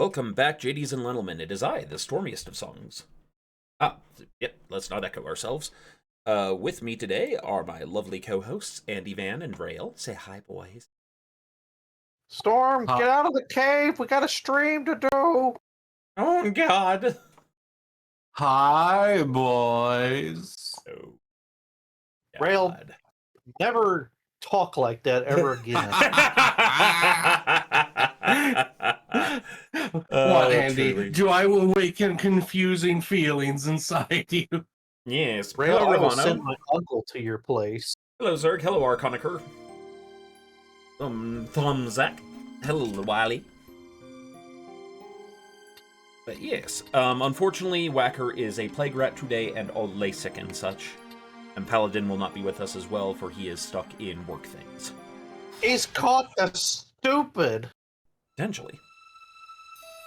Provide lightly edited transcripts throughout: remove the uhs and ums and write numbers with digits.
Welcome back, JDs and gentlemen. It is I, the stormiest of songs. Yep, let's not echo ourselves. With me today are my lovely co-hosts, Andy Van and Rail. Say hi, boys. Storm, get out of the cave. We got a stream to do. Oh, God. Hi, boys. Oh, Rail, God. never talk like that ever again. What, Andy? Truly. Do I awaken confusing feelings inside you? Yes. Rail, Hello, I will Ravano. send my uncle to your place. Hello, Zerg. Hello, Arconiker. Thumzak. Hello, Wiley. But yes, unfortunately, Whacker is a plague rat today and all LASIK and such. And Paladin will not be with us as well, for he is stuck in work things. He's caught the stupid. Potentially.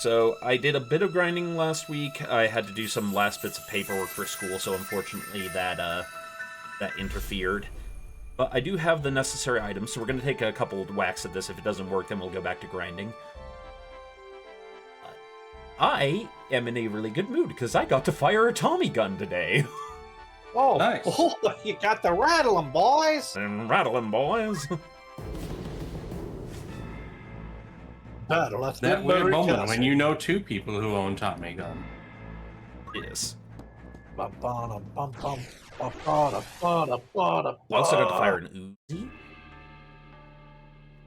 So, I did a bit of grinding last week. I had to do some last bits of paperwork for school, so unfortunately that interfered. But I do have the necessary items, so we're going to take a couple of whacks at this. If it doesn't work, then we'll go back to grinding. I am in a really good mood, because I got to fire a Tommy gun today. Oh, Nice. Oh, you got the rattling, boys. And rattling, boys. Battle, that's That weird moment when you know two people who own Tommy gun. Yes. I I also got to fire an Uzi.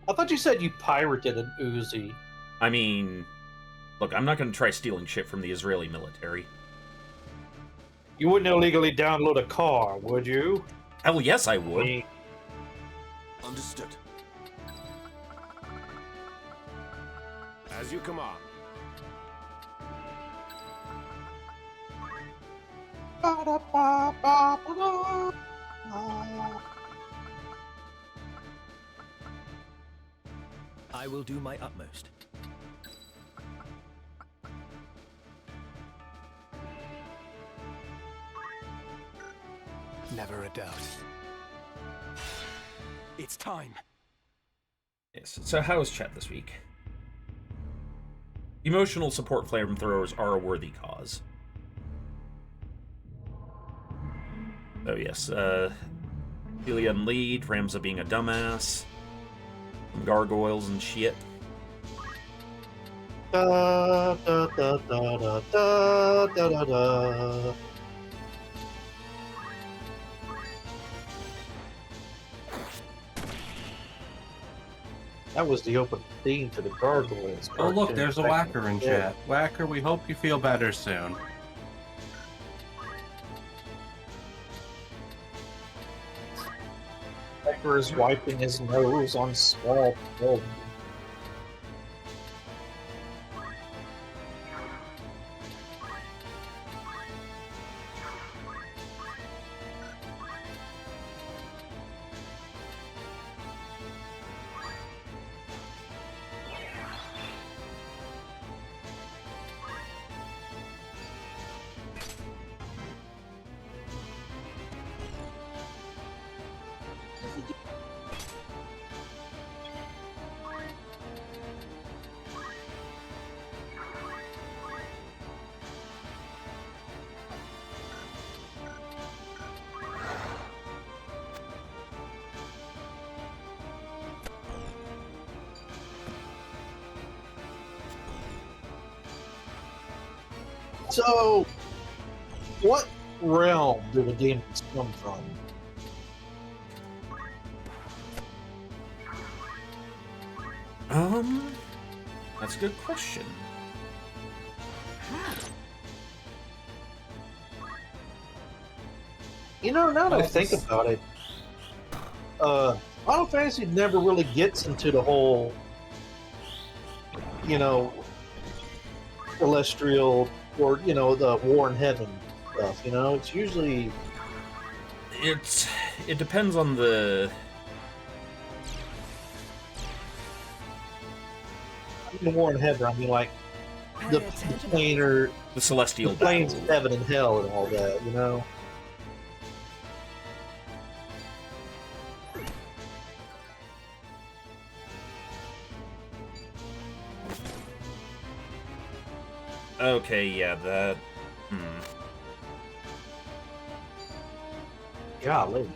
I thought you said you pirated an Uzi. I mean, look, I'm not going to try stealing shit from the Israeli military. You wouldn't illegally download a car, would you? Hell yes, I would. Understood. As you command. I will do my utmost. Never a doubt. It's time. Yes. So how is chat this week? Emotional support flamethrowers are a worthy cause. Oh yes, Celia and lead, Ramza being a dumbass, some gargoyles and shit. Da, da, da, da, da, da, da, da, da. That was the open theme to the Gargoyles. Oh, look, there's a cartoon. Whacker in Yeah. chat. Whacker, we hope you feel better soon. Becker is wiping his nose on small children. So, what realm do the demons come from? That's a good question. You know, now that I think about it, Final Fantasy never really gets into the whole, celestial or, the war in heaven stuff, It's usually... It depends on the... I mean, war in heaven, I mean, like, the plane or... The celestial The planes battle. of heaven and hell and all that, Okay, yeah, that... Golly.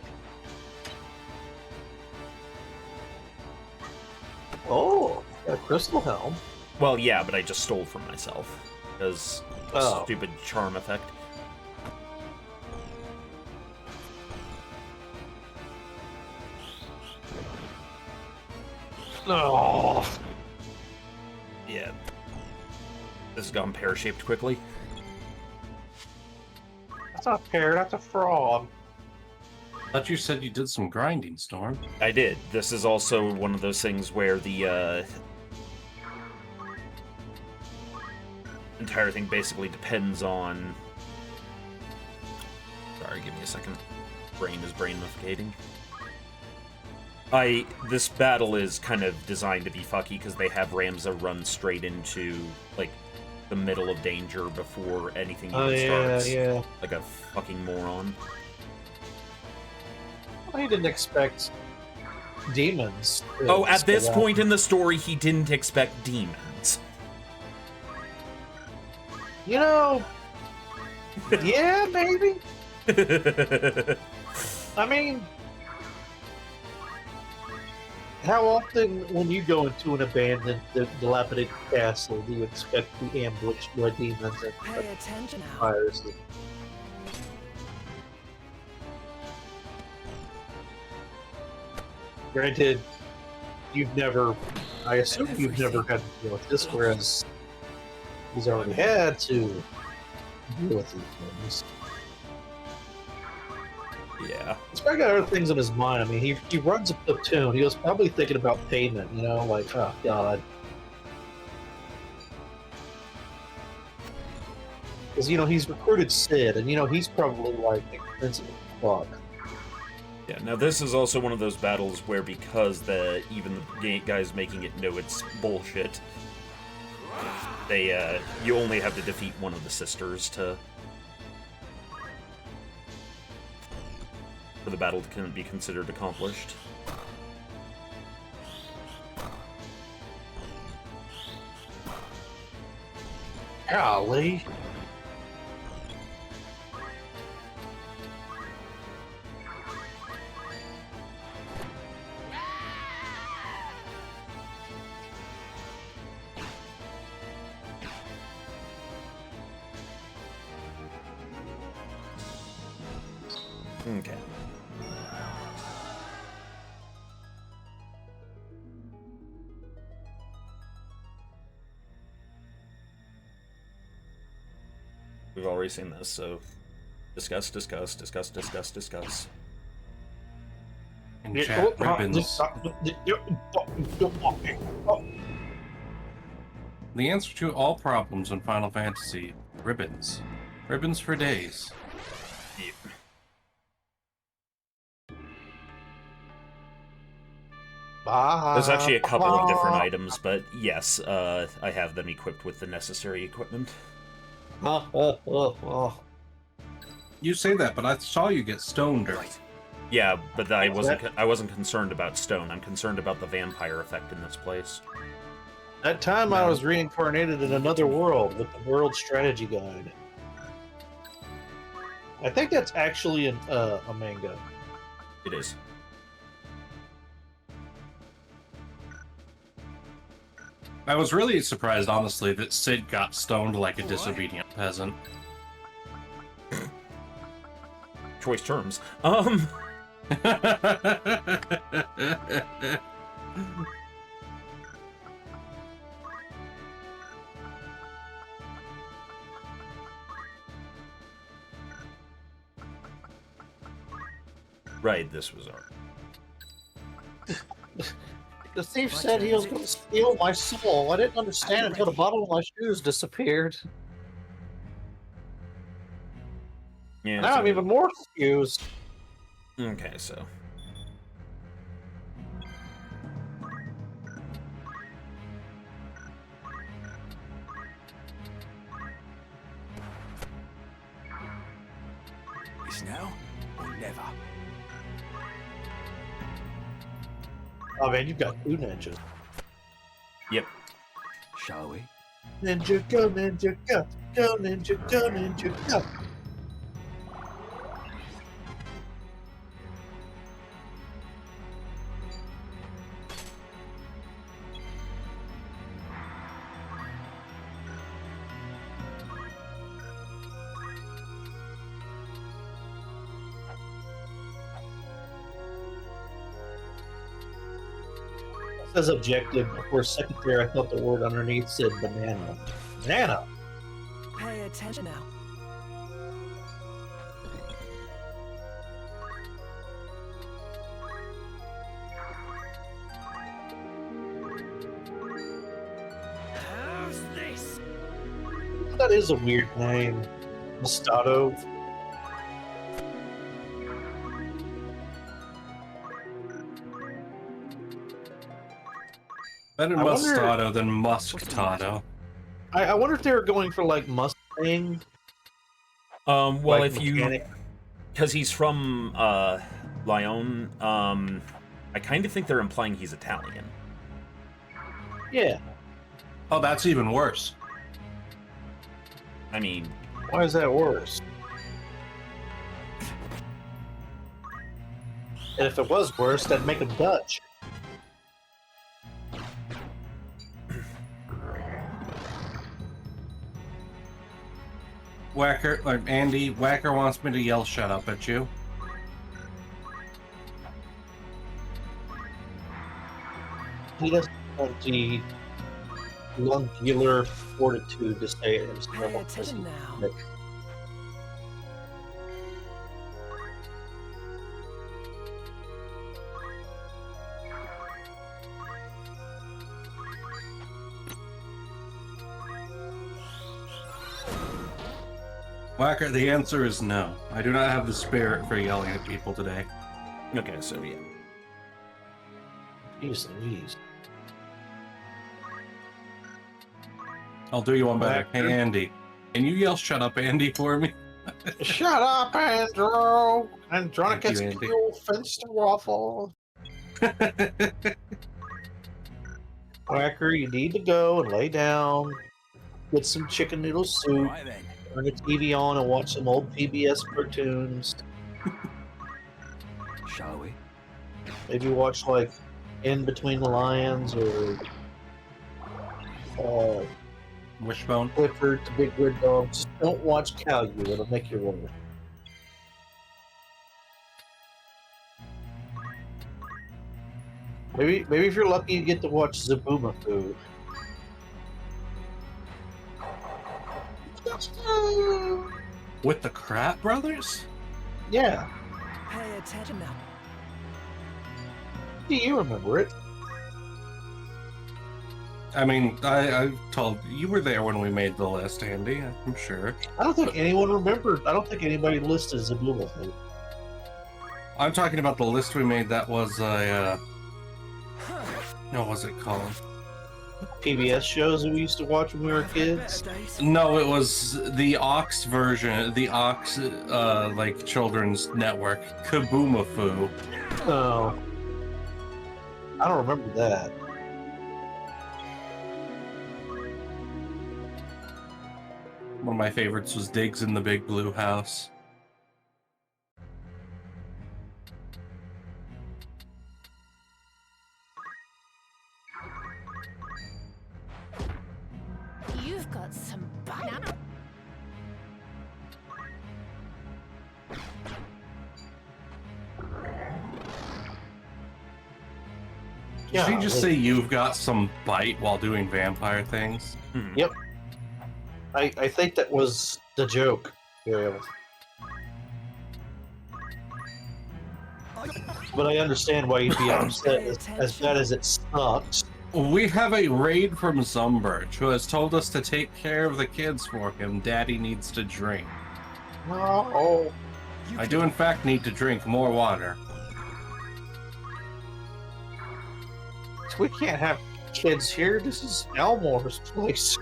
Oh, got a crystal helm. Well, yeah, but I just stole from myself. Because Oh. stupid charm effect. No. Yeah. This has gone pear-shaped quickly. That's not a pear, that's a frog. Thought you said you did some grinding, Storm. I did. This is also one of those things where the entire thing basically depends on... Sorry, give me a second. Brain is brain-nificating. This battle is kind of designed to be fucky because they have Ramza run straight into, like, the middle of danger before anything even starts. Yeah. Like a fucking moron. I didn't expect demons. to Oh, at spit this out. point in the story, he didn't expect demons. You know, yeah, maybe. I mean, how often when you go into an abandoned, dilapidated castle do you expect to be ambushed by demons and Pay attention now. fires? Granted, I assume you've never had to deal with this, whereas he's already had to deal with these things. Yeah. He's probably got other things in his mind. I mean, he runs a platoon. He was probably thinking about payment, you know, like, oh, God. Because, you know, he's recruited Sid, and, you know, he's probably, like, expensive as fuck. Yeah, now this is also one of those battles where because even the guys making it know it's bullshit, you only have to defeat one of the sisters for the battle to be considered accomplished. Golly. Okay. We've already seen this, so discuss. In chat, ribbons. The answer to all problems in Final Fantasy: ribbons. Ribbons for days. Yeah. There's actually a couple of different items, but yes, I have them equipped with the necessary equipment. You say that, but I saw you get stoned. Right. Yeah, but I wasn't concerned about stone. I'm concerned about the vampire effect in this place. That time I was reincarnated in another world with the World Strategy Guide. I think that's actually a manga. It is. I was really surprised, honestly, that Sid got stoned like a disobedient peasant. Choice terms. Right, this was our... The thief said he was going to steal my soul. I didn't understand until the bottom of my shoes disappeared. Yeah, Now I'm even more confused. Okay, so... It's now or never. Oh man, you've got two ninjas. Yep. Shall we? Ninja go, ninja go, go ninja go, ninja go. Says objective. For a second there, I thought the word underneath said banana. Banana. Pay attention now. How's this? That is a weird name. Moscato. Better I wonder- Moscato than Muscatato. I wonder if they were going for like Mustang. Well, like if you, mechanic. because he's from Lyon, I kind of think they're implying he's Italian. Yeah. Oh, that's even worse. I mean, Why is that worse? And if it was worse, that'd make him Dutch. Whacker, like Andy, Whacker wants me to yell "shut up" at you. He doesn't have the lungular fortitude to say it himself. Pay attention now. Whacker, the answer is no. I do not have the spirit for yelling at people today. okay, so yeah. Jeez Louise. I'll do you one better. Hey, Whacker. Andy, can you yell "shut up, Andy" for me? Shut up, Andrew! Andronicus Thank you, Andy. Q fenced a waffle. Whacker, you need to go and lay down, get some chicken noodle soup, Right then. turn the TV on and watch some old PBS cartoons. Shall we? Maybe watch like In Between the Lions or Wishbone. Clifford the Big Red Dog. Just don't watch Caillou, it'll make you worse. Maybe if you're lucky, you get to watch Zaboomafoo. With the Crap Brothers? Yeah, Pay attention now. do you remember it? I mean, I told you were there when we made the list, Andy. I'm sure. I don't think anyone remembered. I don't think anybody listed Zaboomafoo. I'm talking about the list we made. That was what was it called? PBS shows that we used to watch when we were kids. Better days. No, it was the Ox version, the Ox like children's network, Kaboomafoo. Oh, I don't remember that. One of my favorites was Diggs in the Big Blue House. You've got some banana. Did you just Yeah, say you've got some bite while doing vampire things? Mhm. Yep. I think that was the joke. Yeah. But I understand why you'd be upset as bad as it sucks. We have a raid from Zumbert, who has told us to take care of the kids for him. Daddy needs to drink. No. I do, in fact, need to drink more water. We can't have kids here. This is Elmore's place.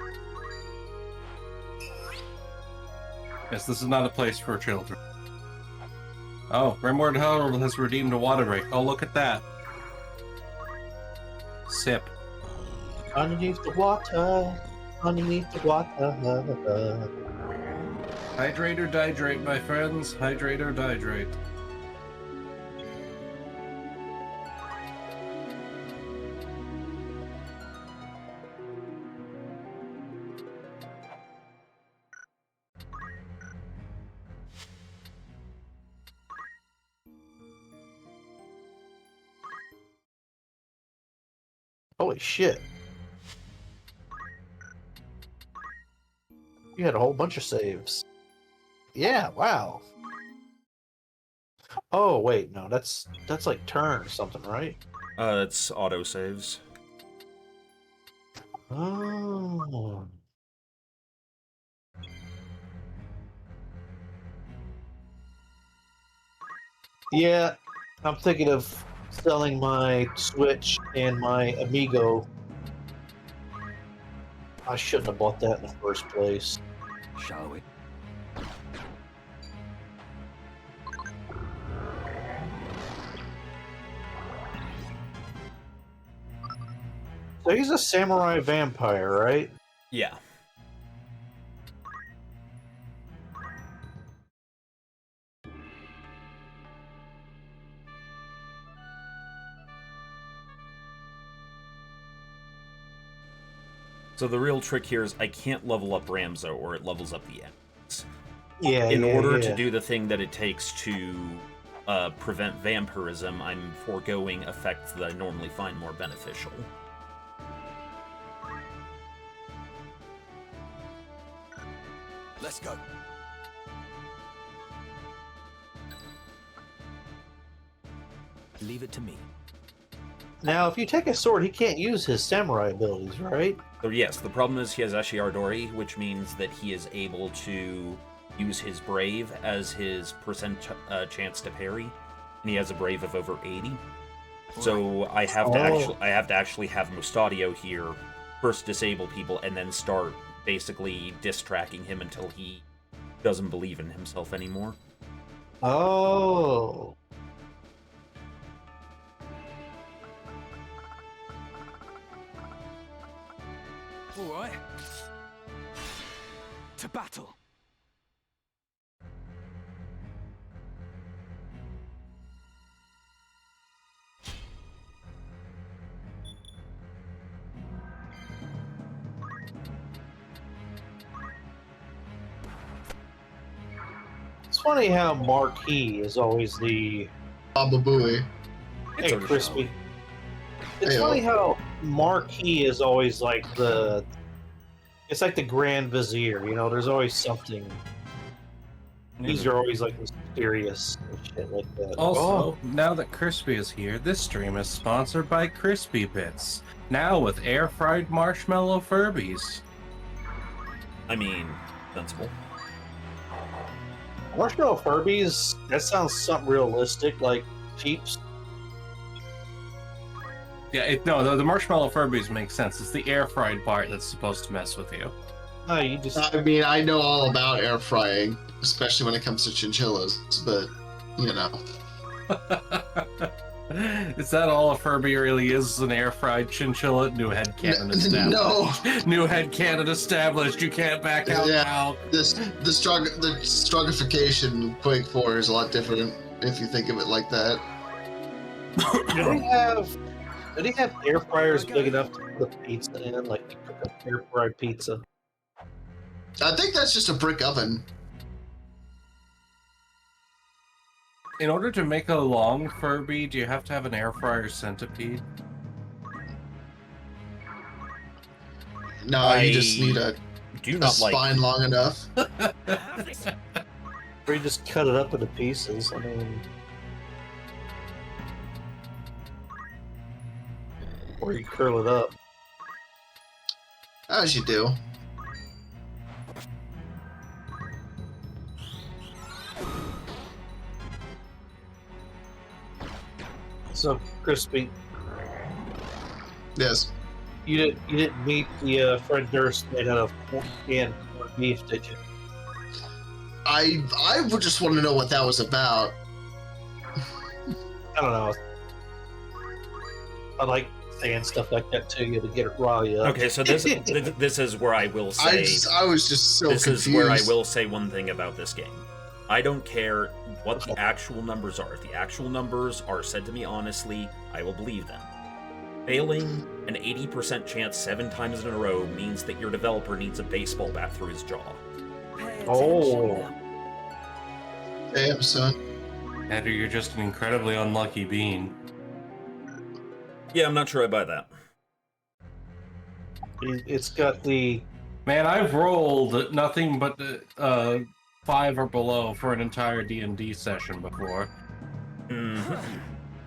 Yes, this is not a place for children. Oh, Rimward Herald has redeemed a water break. Oh, look at that. Sip. Underneath the water, underneath the water. Hydrate or dihydrate, my friends. Hydrate or dihydrate. Holy shit. You had a whole bunch of saves. Yeah, wow. Oh wait, no, that's like turn or something, right? It's autosaves. Oh. Yeah, I'm thinking of selling my Switch and my Amigo. I shouldn't have bought that in the first place. Shall we? So he's a samurai vampire, right? Yeah. So the real trick here is I can't level up Ramzo or it levels up the enemies. Yeah. In order to do the thing that it takes to prevent vampirism, I'm foregoing effects that I normally find more beneficial. Let's go. Leave it to me. Now, if you take a sword, he can't use his samurai abilities, right? So yes, the problem is he has Ashiardori, which means that he is able to use his Brave as his percent chance to parry, and he has a Brave of over 80. So I have to actually have Mustadio here first disable people and then start basically distracting him until he doesn't believe in himself anymore. Oh. All right. To battle. It's funny how Marquis is always the Baba Booey. It's hey, a crispy. It's Hey, funny how Marquis is always like the. It's like the Grand Vizier, you know. There's always something. These are always like mysterious and shit like that. Also, now that Crispy is here, this stream is sponsored by Crispy Bits. Now with air-fried marshmallow Furbies. I mean, sensible. Marshmallow Furbies. That sounds something realistic, like Cheeps. Yeah, no, the marshmallow Furbies make sense. It's the air-fried part that's supposed to mess with you. No, you just. I mean, I know all about air frying, especially when it comes to chinchillas, but, you know. Is that all a Furby really is? An air-fried chinchilla? New headcanon established. No! New headcanon established. You can't back out now. The struggification Quake 4 is a lot different if you think of it like that. Do they have air fryers big enough to put pizza in, like you cook up air fried pizza? I think that's just a brick oven. In order to make a long Furby, do you have to have an air fryer centipede? No, you just need a spine long enough. Or you just cut it up into pieces. I mean, or you curl it up. As you do. So crispy. Yes. You didn't meet the Fred Durst made out of canned corned beef, did you? I would just want to know what that was about. I don't know. I like saying stuff like that to you to get it rile you up. Okay, so this is where I will say I was just so this confused. is where I will say one thing about this game. I don't care what the actual numbers are. If the actual numbers are said to me honestly, I will believe them. Failing an 80% chance 7 times in a row means that your developer needs a baseball bat through his jaw. Pay attention Oh. now. Damn, son. Andrew, you're just an incredibly unlucky being. Yeah, I'm not sure I buy that. It's got the Man, I've rolled nothing but 5 or below for an entire D&D session before.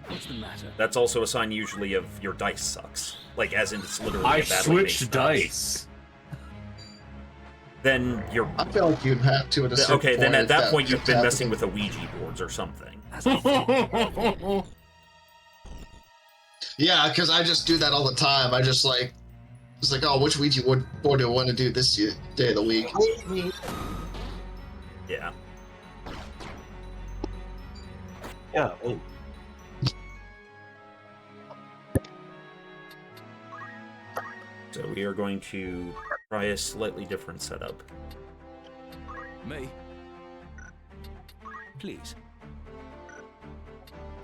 What's the matter? That's also a sign usually of your dice sucks. Like, as in it's literally I a badly made switched dice. dice. Then you're... I feel like you'd have to at a certain Okay, point. then at if that point you've kept been messing happening. with the Ouija boards or something. Yeah, because I just do that all the time. I just like, it's like, oh, which Ouija board do I want to do this day of the week? Yeah. yeah. Oh, So we are going to try a slightly different setup. Me? Please.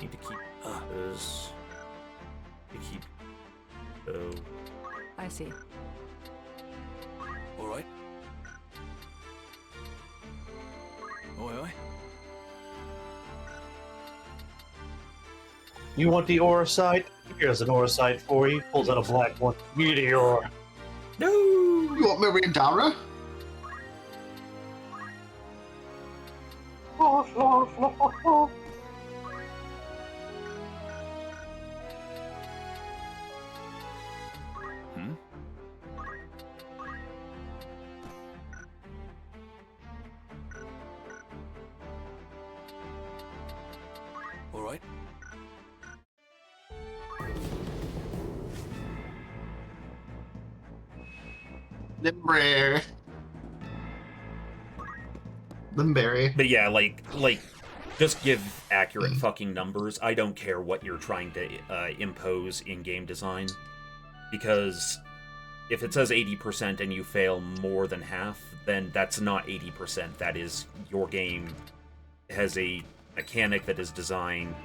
Need to keep this. To keep. So I see. All right. Oi, oi. You want the aura sight? Here's an aura sight for you. Pulls out a black one. Meteor. no. You want Mirandara? Hmm? All right. Limberry. But yeah, like, just give accurate fucking numbers. I don't care what you're trying to impose in game design, because if it says 80% and you fail more than half, then that's not 80%. That is, your game has a mechanic that is designed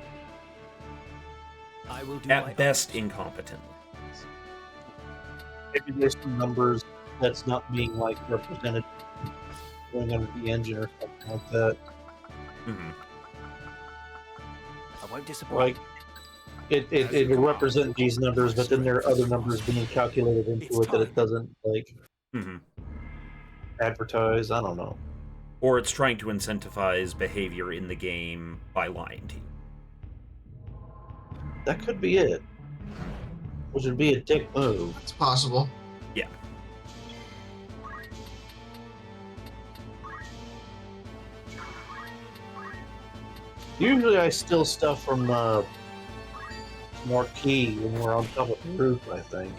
I will do my at best utmost. incompetent. Maybe there's some numbers that's not being like represented going under the engine or something like that. Mhm. I won't disappoint. Like it will represent these numbers, but then there are other numbers being calculated into it that it doesn't like Mhm. advertise. I don't know. Or it's trying to incentivize behavior in the game by lying to you. That could be it. Which would be a dick move. It's possible. Yeah. Usually I steal stuff from Marquee when we're on top of the roof, I think.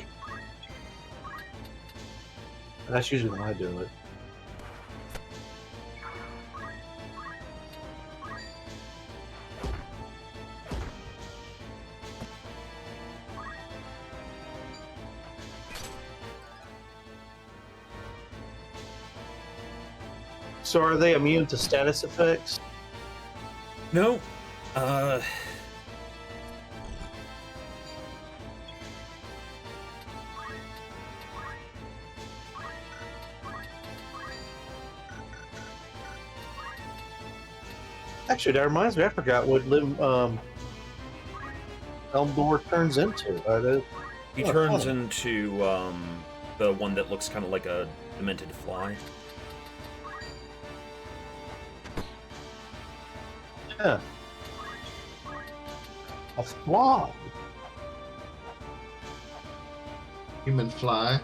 And that's usually when I do it. So are they immune to status effects? No. Actually, that reminds me, I forgot what Elmdor turns into. He Oh, turns fun. into the one that looks kind of like a demented fly. Yeah. A fly. Human fly.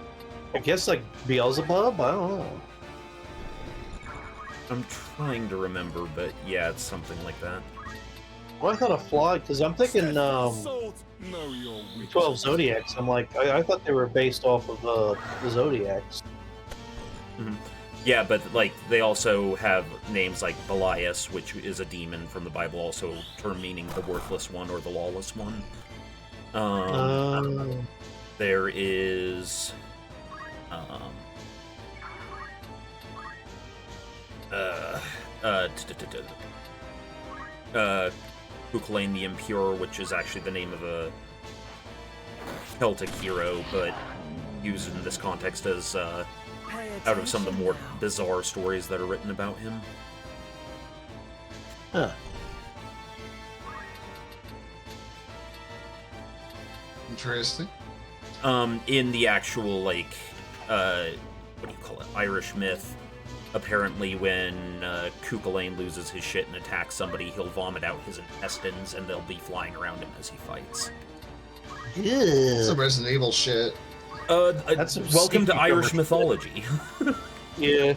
I guess like Beelzebub? I don't know. I'm trying to remember, but yeah, it's something like that. Well, I thought a fly, because I'm thinking 12 Zodiacs. I'm like, I thought they were based off of the Zodiacs. Yeah, but like they also have names like Ivalice, which is a demon from the Bible, also a term meaning the worthless one or the lawless one. Um, There is um, Kukulane the Impure, which is actually the name of a Celtic hero, but used in this context as Pay out of some of the more attention now. bizarre stories that are written about him. huh. Interesting. In the actual, like, what do you call it, Irish myth, apparently when Kukulane loses his shit and attacks somebody, he'll vomit out his intestines and they'll be flying around him as he fights. Some Resident Evil shit. That's some Welcome to sneaky Irish cover. mythology. Yeah.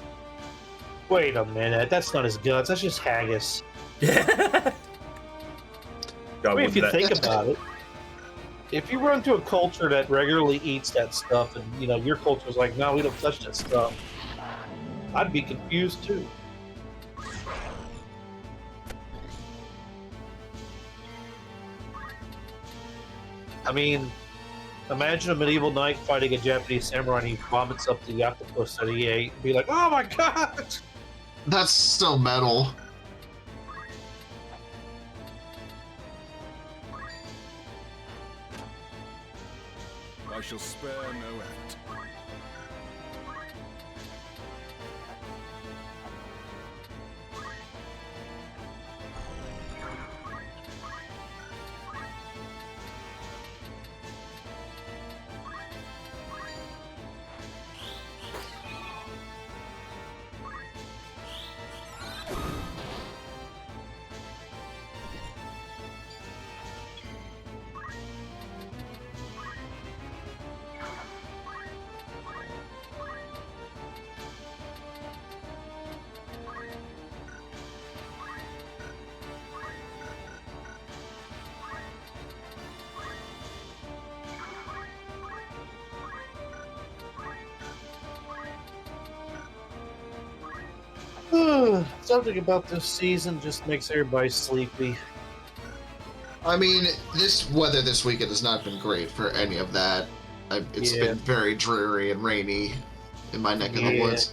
Wait a minute. That's not his guts. That's just haggis. God, I mean, if wouldn't you that- think about it, if you run to a culture that regularly eats that stuff, and you know your culture's like, no, we don't touch that stuff, I'd be confused too. I mean, imagine a medieval knight fighting a Japanese samurai and he vomits up the octopus that he ate and be like, oh my god! That's still metal. I shall spare no effort. Something about this season just makes everybody sleepy. I mean, this weather this weekend has not been great for any of that. It's Yeah. been very dreary and rainy in my neck of the Yeah. woods.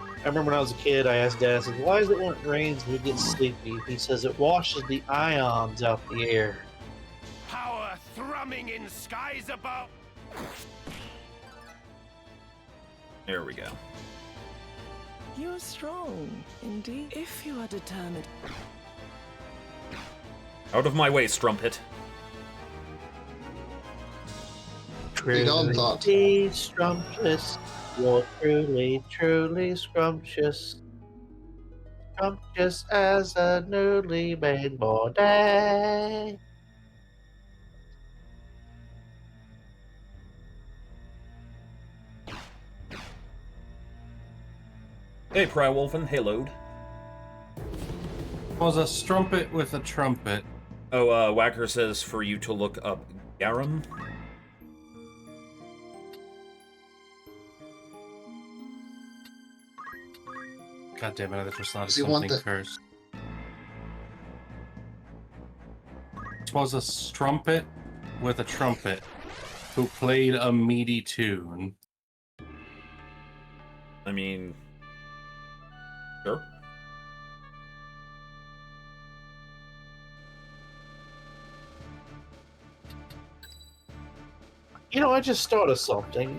I remember when I was a kid, I asked Dad, I said, why is it when it rains we get sleepy? He says it washes the ions out the air. Power thrumming in skies above. There we go. You are strong, indeed. If you are determined. Out of my way, Strumpet. Big on thought. Truly scrumptious, you're truly, truly scrumptious. Scrumptious as a newly made body. Hey, Prywolfen. Hey, Load. Was a strumpet with a trumpet. Oh, Whacker says for you to look up Garum. God damn it, that was not Does he want something the- cursed. Was a strumpet with a trumpet who played a meaty tune. I mean, sure. You know, I just thought of something.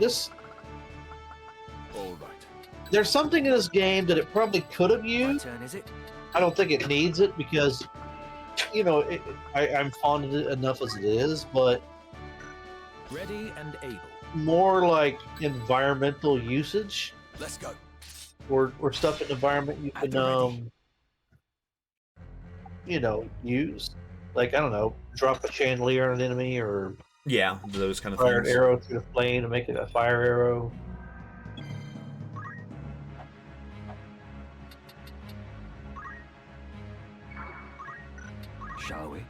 All right. There's something in this game that it probably could have My used. turn, is it? I don't think it needs it because, you know, I'm fond of it enough as it is, but Ready and able. more like environmental usage Let's go. or stuff in the environment you At can, the ready. you know, use. Like, I don't know, drop a chandelier on an enemy or Yeah, those kind of fire an things. arrow through the flame to make it a fire arrow. Shall we?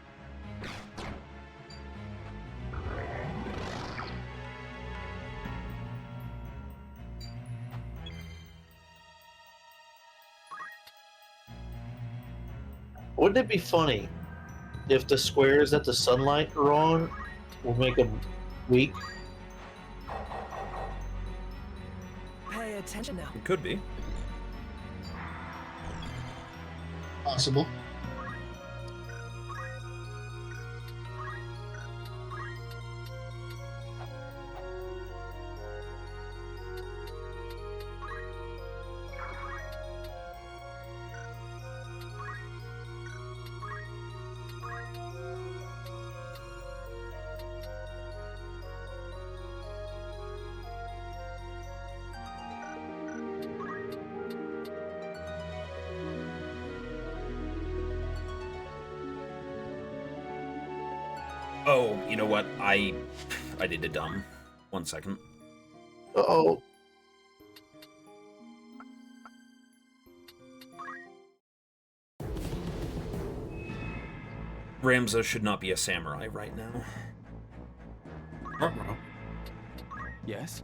Wouldn't it be funny if the squares that the sunlight are on will make them weak. Pay attention now. It could be. Possible. Oh, you know what? I did a dumb. 1 second. Uh-oh. Ramza should not be a samurai right now. Ruh-roh. Yes?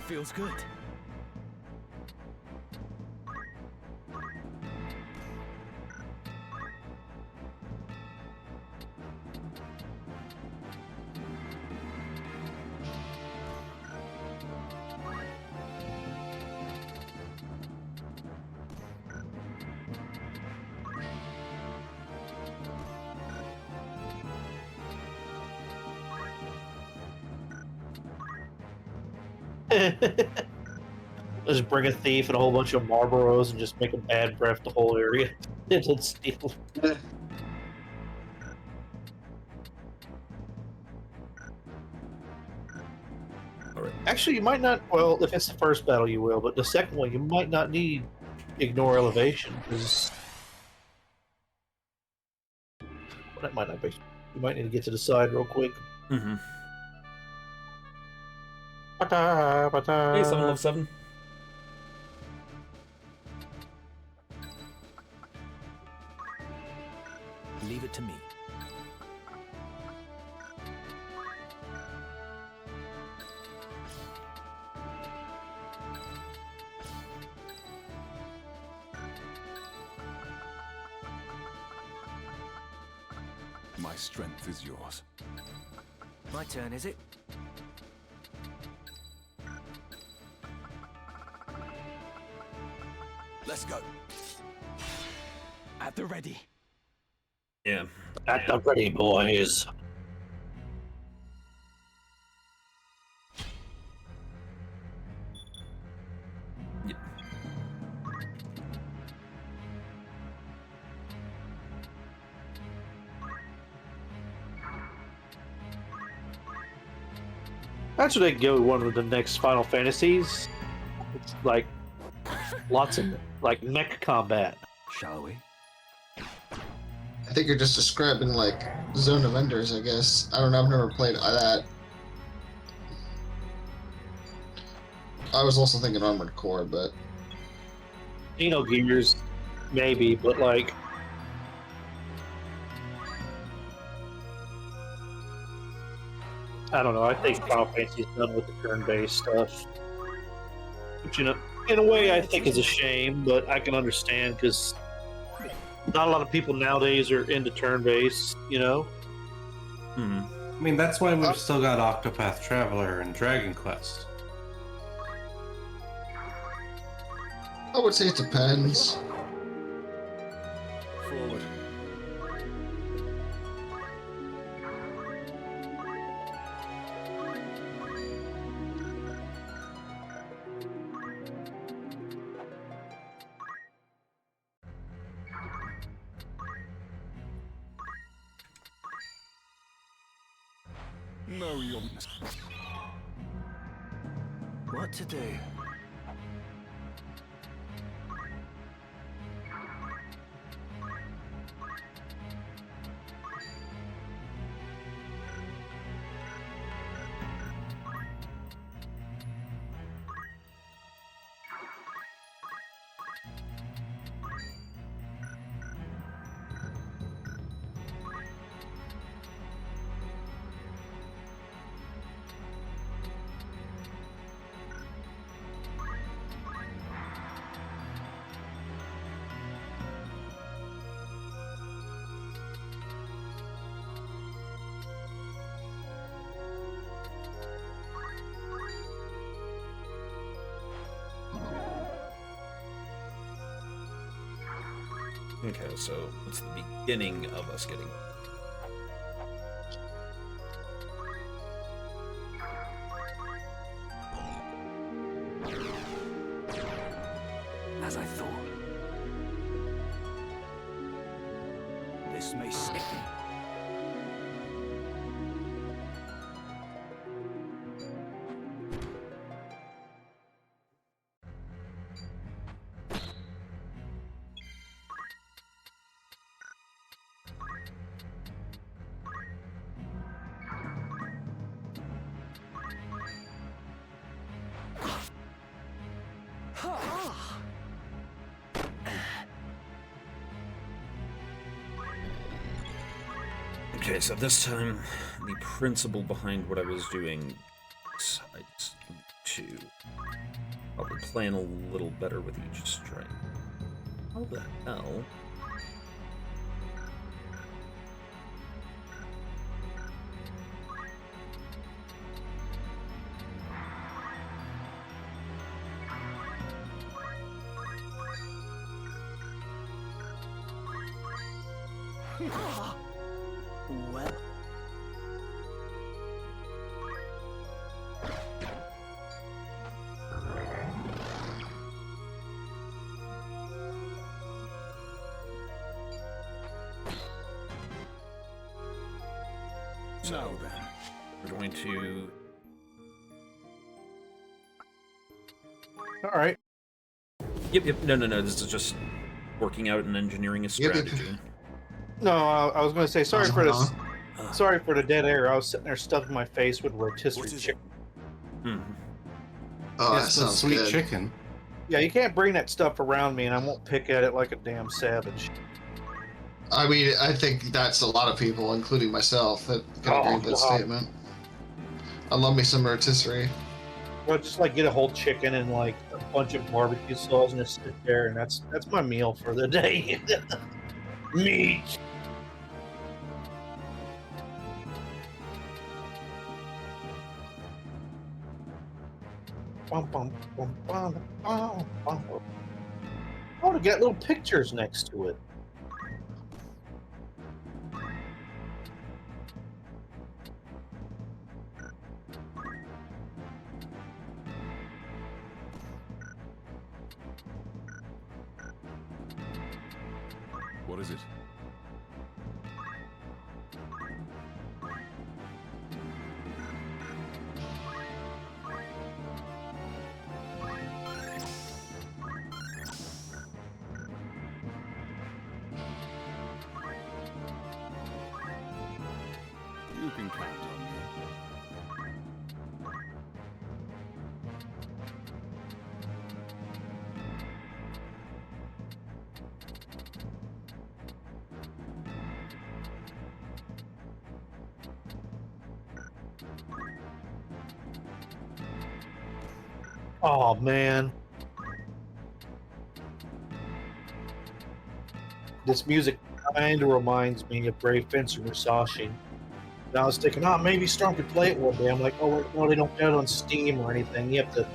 Feels good. Just bring a thief and a whole bunch of Marlboros and just make a bad breath the whole area. And then steal. Alright. Actually, you might not. Well, if it's the first battle, you will. But the second one, you might not need ignore elevation because that might not be. You might need to get to the side real quick. Mm-hmm. Ba-da, ba-da. Hey, 7 Leave it to me. My strength is yours. My turn, is it? Let's go. At the ready. Yeah. At the ready, boys. Yeah. That's where they go with one of the next Final Fantasies. It's like lots of like mech combat. Shall we? I think you're just describing like Zone of Enders, I guess. I don't know, I've never played that. I was also thinking Armored Core, but Xenogears, maybe, but like I don't know. I think Final Fantasy's done with the turn-based stuff. Which, you know, in a way, I think is a shame, but I can understand because not a lot of people nowadays are into turn-based. You know. Mm-hmm. I mean, that's why we've still got Octopath Traveler and Dragon Quest. I would say it depends. Forward. Know your weakness. What to do? Okay, so it's the beginning of us getting. As I thought. This may stick me. Okay, so this time, the principle behind what I was doing, I just need to probably plan a little better with each strike. How the hell? Well. So Now then. we're going to. All right. Yep. No. This is just working out and engineering a Yep. strategy. No, I was going to say sorry for this. Uh-huh. Sorry for the dead air. I was sitting there stuffing my face with rotisserie What is chicken. Hmm. Oh, that It's the sounds sweet good. chicken. Yeah, you can't bring that stuff around me, and I won't pick at it like a damn savage. I mean, I think that's a lot of people, including myself, that can agree with that God. statement. I love me some rotisserie. Well, just like get a whole chicken and like a bunch of barbecue sauce and just sit there, and that's my meal for the day. Meat. Bum, bum, bum, bum, bum, bum. Oh, they got little pictures next to it. What is it? You can count on me. Oh man. This music kind of reminds me of Brave Fencer Musashi. And I was thinking, oh, maybe Storm could play it one day. I'm like, oh, wait, no, they don't get it on Steam or anything. You have to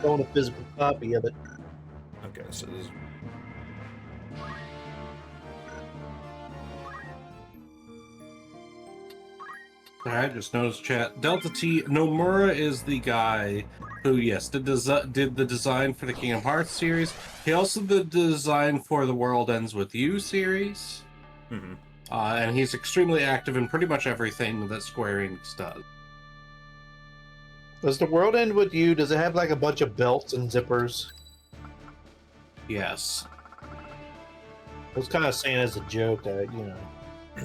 own a physical copy of it. Okay, so this is. Alright, just noticed chat. Delta T, Nomura is the guy who, yes, did the design for the Kingdom Hearts series. He also did the design for the World Ends With You series. Mhm. And he's extremely active in pretty much everything that Square Enix does. Does the world end with you? Does it have like a bunch of belts and zippers? Yes. I was kind of saying as a joke that, you know.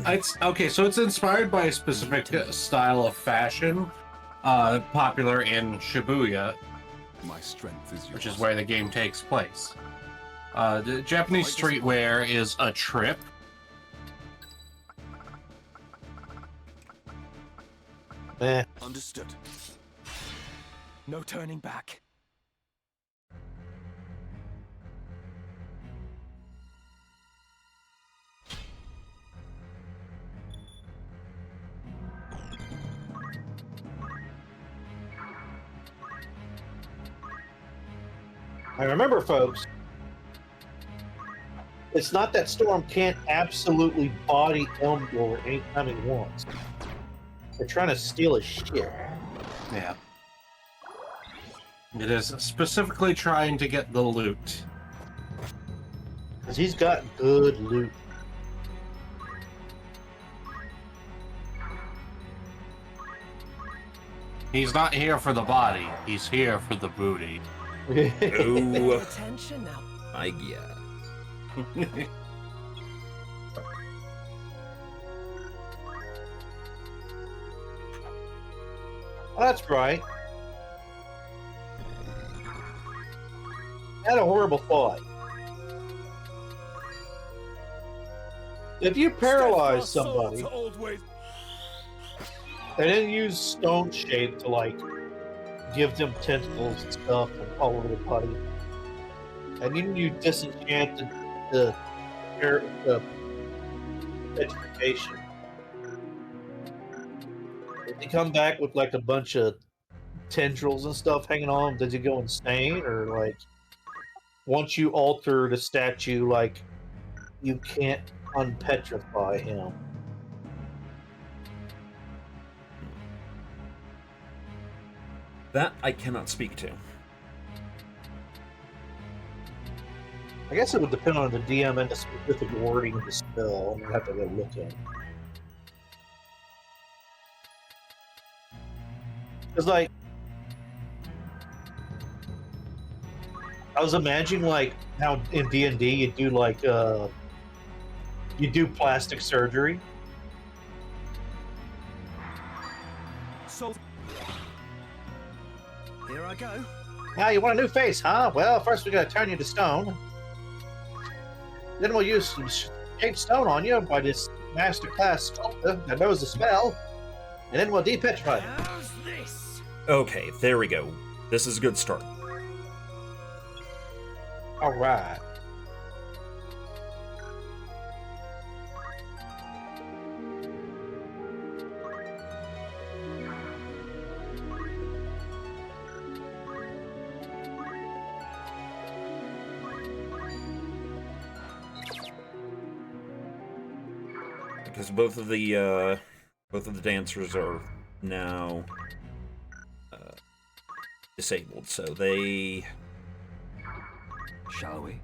It's okay, so it's inspired by a specific style of fashion, popular in Shibuya, My strength is yours. which is where the game takes place. The Japanese streetwear is a trip. Eh. Understood. No turning back. I remember, folks, It's not that Storm can't absolutely body Elmgore anytime he wants. They're trying to steal his shit. Yeah. It is specifically trying to get the loot. Because he's got good loot. He's not here for the body. He's here for the booty. Pay Oh, attention now. yeah. That's right. I had a horrible thought. If you paralyze somebody and then use stone shape to like give them tentacles and stuff and all over the body, and then you disenchant the petrification, if you come back with like a bunch of tendrils and stuff hanging on them, does he go insane? Or like once you alter the statue, like you can't unpetrify him? That I cannot speak to. I guess it would depend on the DM and the specific wording of the spell. I'm gonna have to go look at it. Because like I was imagining like how in D&D you do like you do plastic surgery. So here I go. Now you want a new face, huh? Well, first we gotta turn you to stone. Then we'll use some shaped stone on you by this masterclass sculptor that knows the spell. And then we'll depetrify you. How's this? Okay, there we go. This is a good start. Alright. Because both of the dancers are now disabled, so they... Shall we?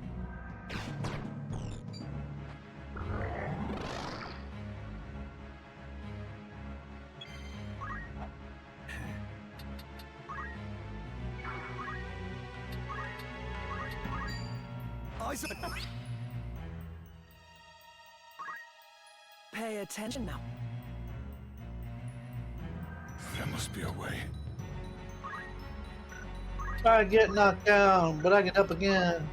Pay attention now. There must be a way. I get knocked down, but I get up again.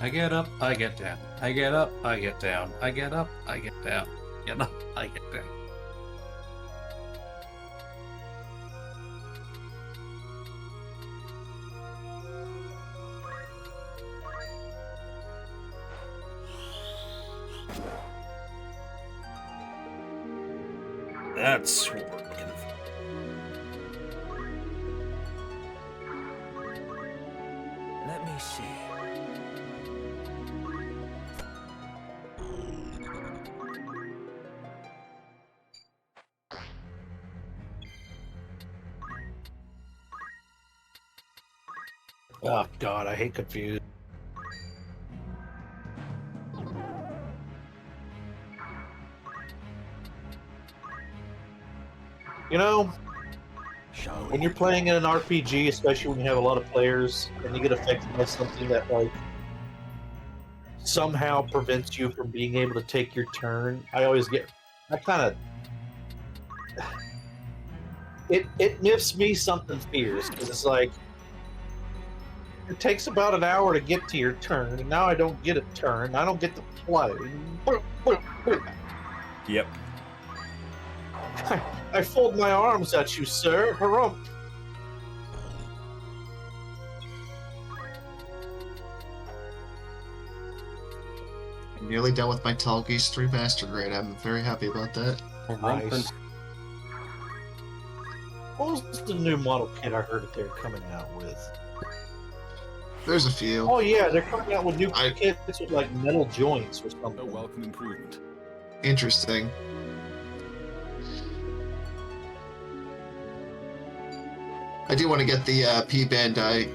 I get up, I get down. I get up, I get down. I get up, I get down. Get up, I get down. That's what we're looking for. Let me see. Oh god, I hate confused. You know, Shall when you're playing in an RPG, especially when you have a lot of players, and you get affected by something that like somehow prevents you from being able to take your turn, I kind of it nips me something fierce, because it's like it takes about an hour to get to your turn, and now I don't get a turn. I don't get to play. Yep. I fold my arms at you, sir. Harump. I'm nearly done with my Telgeese 3 Master Grade. I'm very happy about that. Nice. What was the new model kit I heard that they're coming out with? There's a few. Oh yeah, they're coming out with new I- kits with like metal joints or A something. welcome improvement. Interesting. I do want to get the P Bandai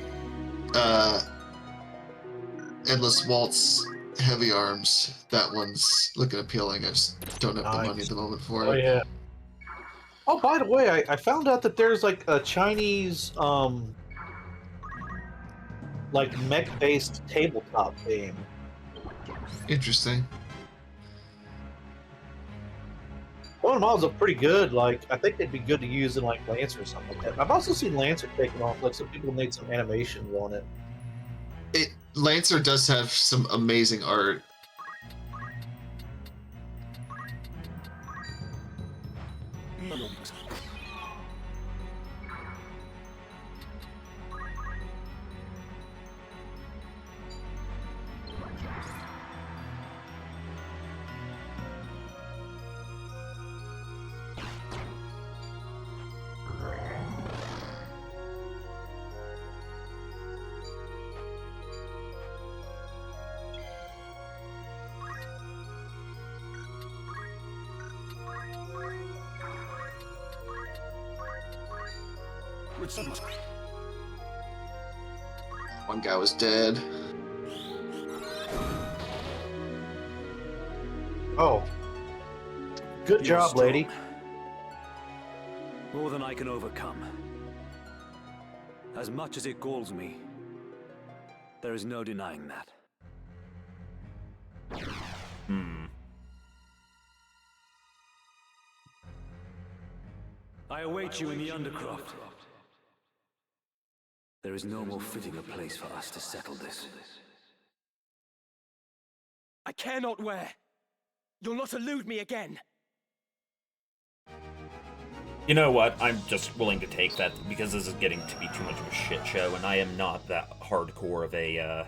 Endless Waltz Heavy Arms. That one's looking appealing. I just don't have the money at the moment for it. Oh yeah. Oh, by the way, I found out that there's like a Chinese like mech-based tabletop game. Interesting. One of the models are pretty good. Like, I think they'd be good to use in like Lancer or something like that. I've also seen Lancer taken off. Like, some people made some animations on it. Lancer does have some amazing art. One guy was dead. Oh. Good You're job, strong. lady. More than I can overcome. As much as it galls me, there is no denying that. I await you in the Undercroft. There is no more fitting a place for us to settle this. I care not where. You'll not elude me again. You know what? I'm just willing to take that because this is getting to be too much of a shit show, and I am not that hardcore of a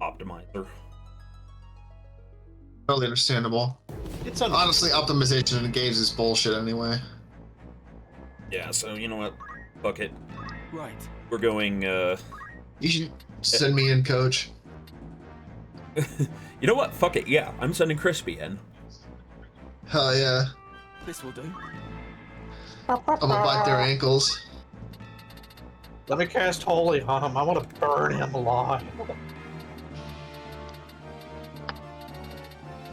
optimizer. Totally understandable. It's Honestly, optimization in games is bullshit anyway. Yeah, so you know what? Fuck it. Right. We're going, You should send me in, coach. You know what? Fuck it, yeah. I'm sending Crispy in. Hell yeah. This will do. I'm gonna bite their ankles. Let me cast Holy on him. I want to burn him alive.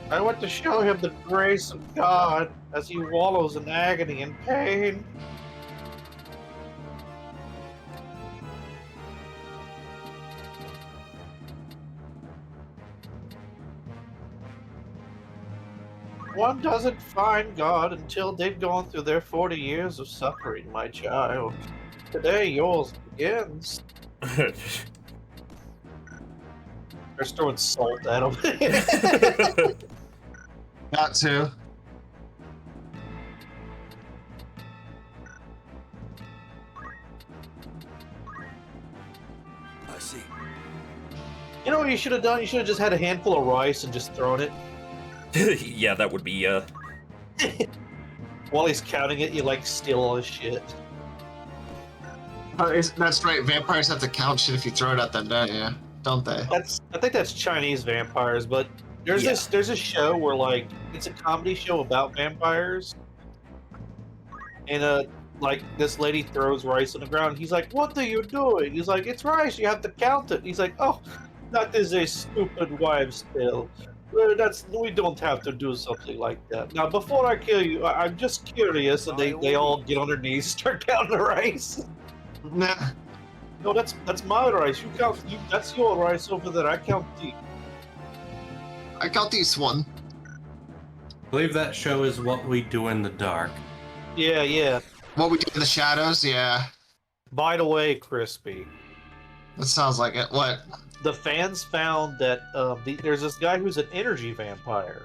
I want to show him the grace of God as he wallows in agony and pain. One doesn't find God until they've gone through their 40 years of suffering, my child. Today, yours begins. They're throwing salt at him. Got to. I see. You know what you should have done? You should have just had a handful of rice and just thrown it. Yeah, that would be, While he's counting it, you like steal all his shit. That's right. Vampires have to count shit if you throw it at them, don't they? I think that's Chinese vampires, but there's Yeah. there's a show where like it's a comedy show about vampires, and like this lady throws rice on the ground. He's like, "What are you doing?" He's like, "It's rice. You have to count it." He's like, "Oh, that is a stupid wives' tale. We don't have to do something like that. Now, before I kill you, I'm just curious." And they all get on their knees, start counting the rice. Nah. No, that's my rice. You count. That's your rice over there. I count the. I got these one. I believe that show is What We Do in the Dark. Yeah, yeah. What we do in the shadows, yeah. By the way, Crispy, That sounds like it. What? the fans found that there's this guy who's an energy vampire,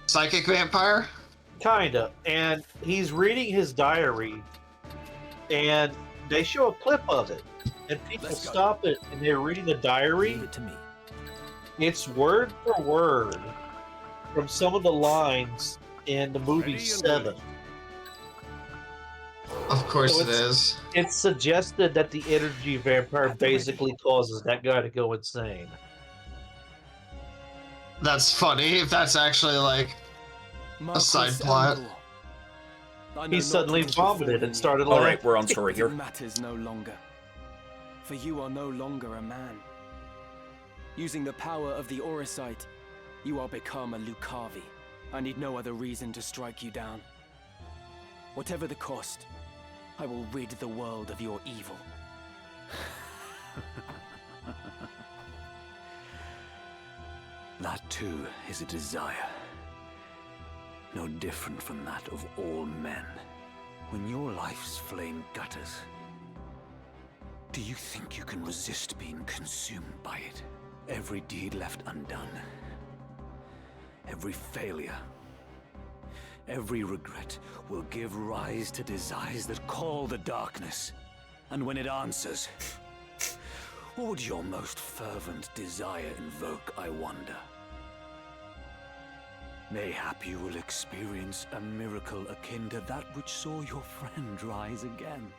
Psychic vampire? kinda, and he's reading his diary, and they show a clip of it, and people Let's go. stop it, and they're reading the diary, Leave it to me. It's word for word from some of the lines in the movie Ready and Seven. Of course So it is. It's suggested that the energy vampire At the ready. basically causes that guy to go insane. That's funny if that's actually like a side plot. He suddenly vomited and started All laughing. right, we're on story It here. matters no longer. For you are no longer a man. Using the power of the Auracite, you are become a Lucavi. I need no other reason to strike you down. Whatever the cost, I will rid the world of your evil. That too is a desire. No different from that of all men. When your life's flame gutters, do you think you can resist being consumed by it? Every deed left undone, every failure, every regret will give rise to desires that call the darkness. And when it answers, what would your most fervent desire invoke, I wonder? Mayhap you will experience a miracle akin to that which saw your friend rise again.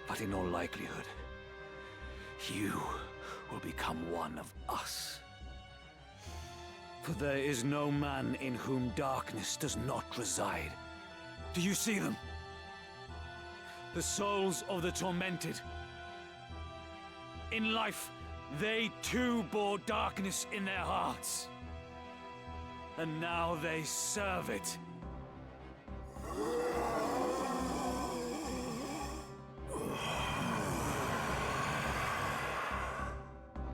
But in all likelihood, you will become one of us. For there is no man in whom darkness does not reside. Do you see them? The souls of the tormented. In life, they too bore darkness in their hearts. And now they serve it.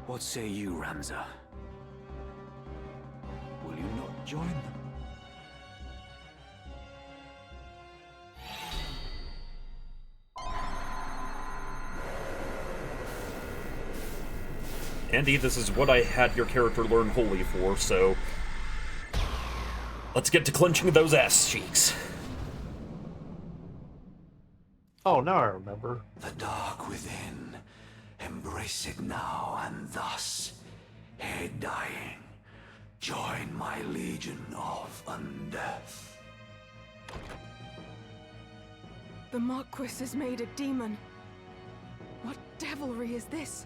What say you, Ramza? Will you not join them? Andy, this is what I had your character learn Holy for, so let's get to clenching those ass cheeks. Oh, now I remember. The dark within, embrace it now, and thus, ere dying, join my legion of undeath. The Marquis is made a demon. What devilry is this?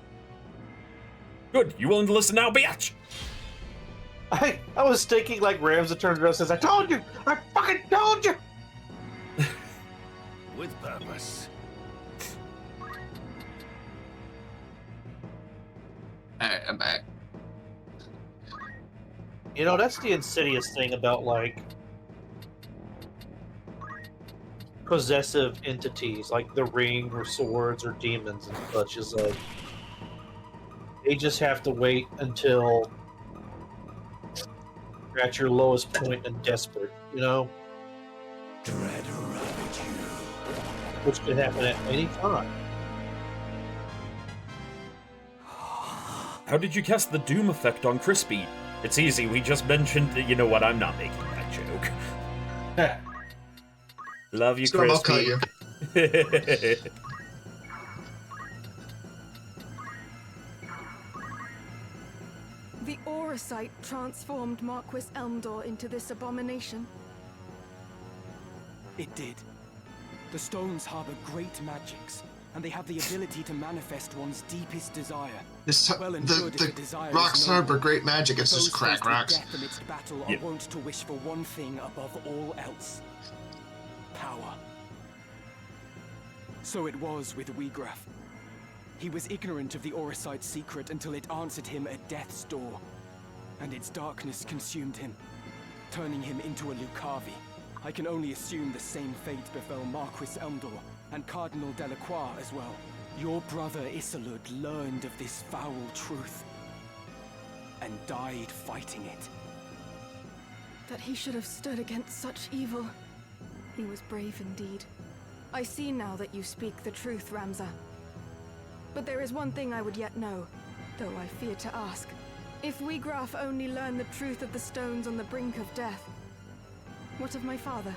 Good, you willing to listen now, bitch? I was thinking like Ramza turns around and says, I told you! I fucking told you! With purpose. Alright, I'm back. You know, that's the insidious thing about, like, possessive entities, like the ring or swords or demons and such, is like, they just have to wait until you're at your lowest point and desperate, you know? Dread ravage you. Which could happen at any time. How did you cast the Doom effect on Crispy? It's easy, we just mentioned that, you know what, I'm not making that joke. Love you, Storm, I'll Crispy. cut you. The Auracite transformed Marquis Elmdor into this abomination. It did. The stones harbor great magics, and they have the ability to manifest one's deepest desire. Well and good if The desire rocks is noble. harbor great magic, it's just Those crack faced with rocks. Death amidst battle Yep. are wont to wish for one thing above all else: power. So it was with Weegraf. He was ignorant of the Auracite's secret until it answered him at death's door, and its darkness consumed him, turning him into a Lucavi. I can only assume the same fate befell Marquis Elmdor and Cardinal Delacroix as well. Your brother Isolud learned of this foul truth and died fighting it. That he should have stood against such evil. He was brave indeed. I see now that you speak the truth, Ramza. But there is one thing I would yet know, though I fear to ask. If Weegraf only learned the truth of the stones on the brink of death, what of my father?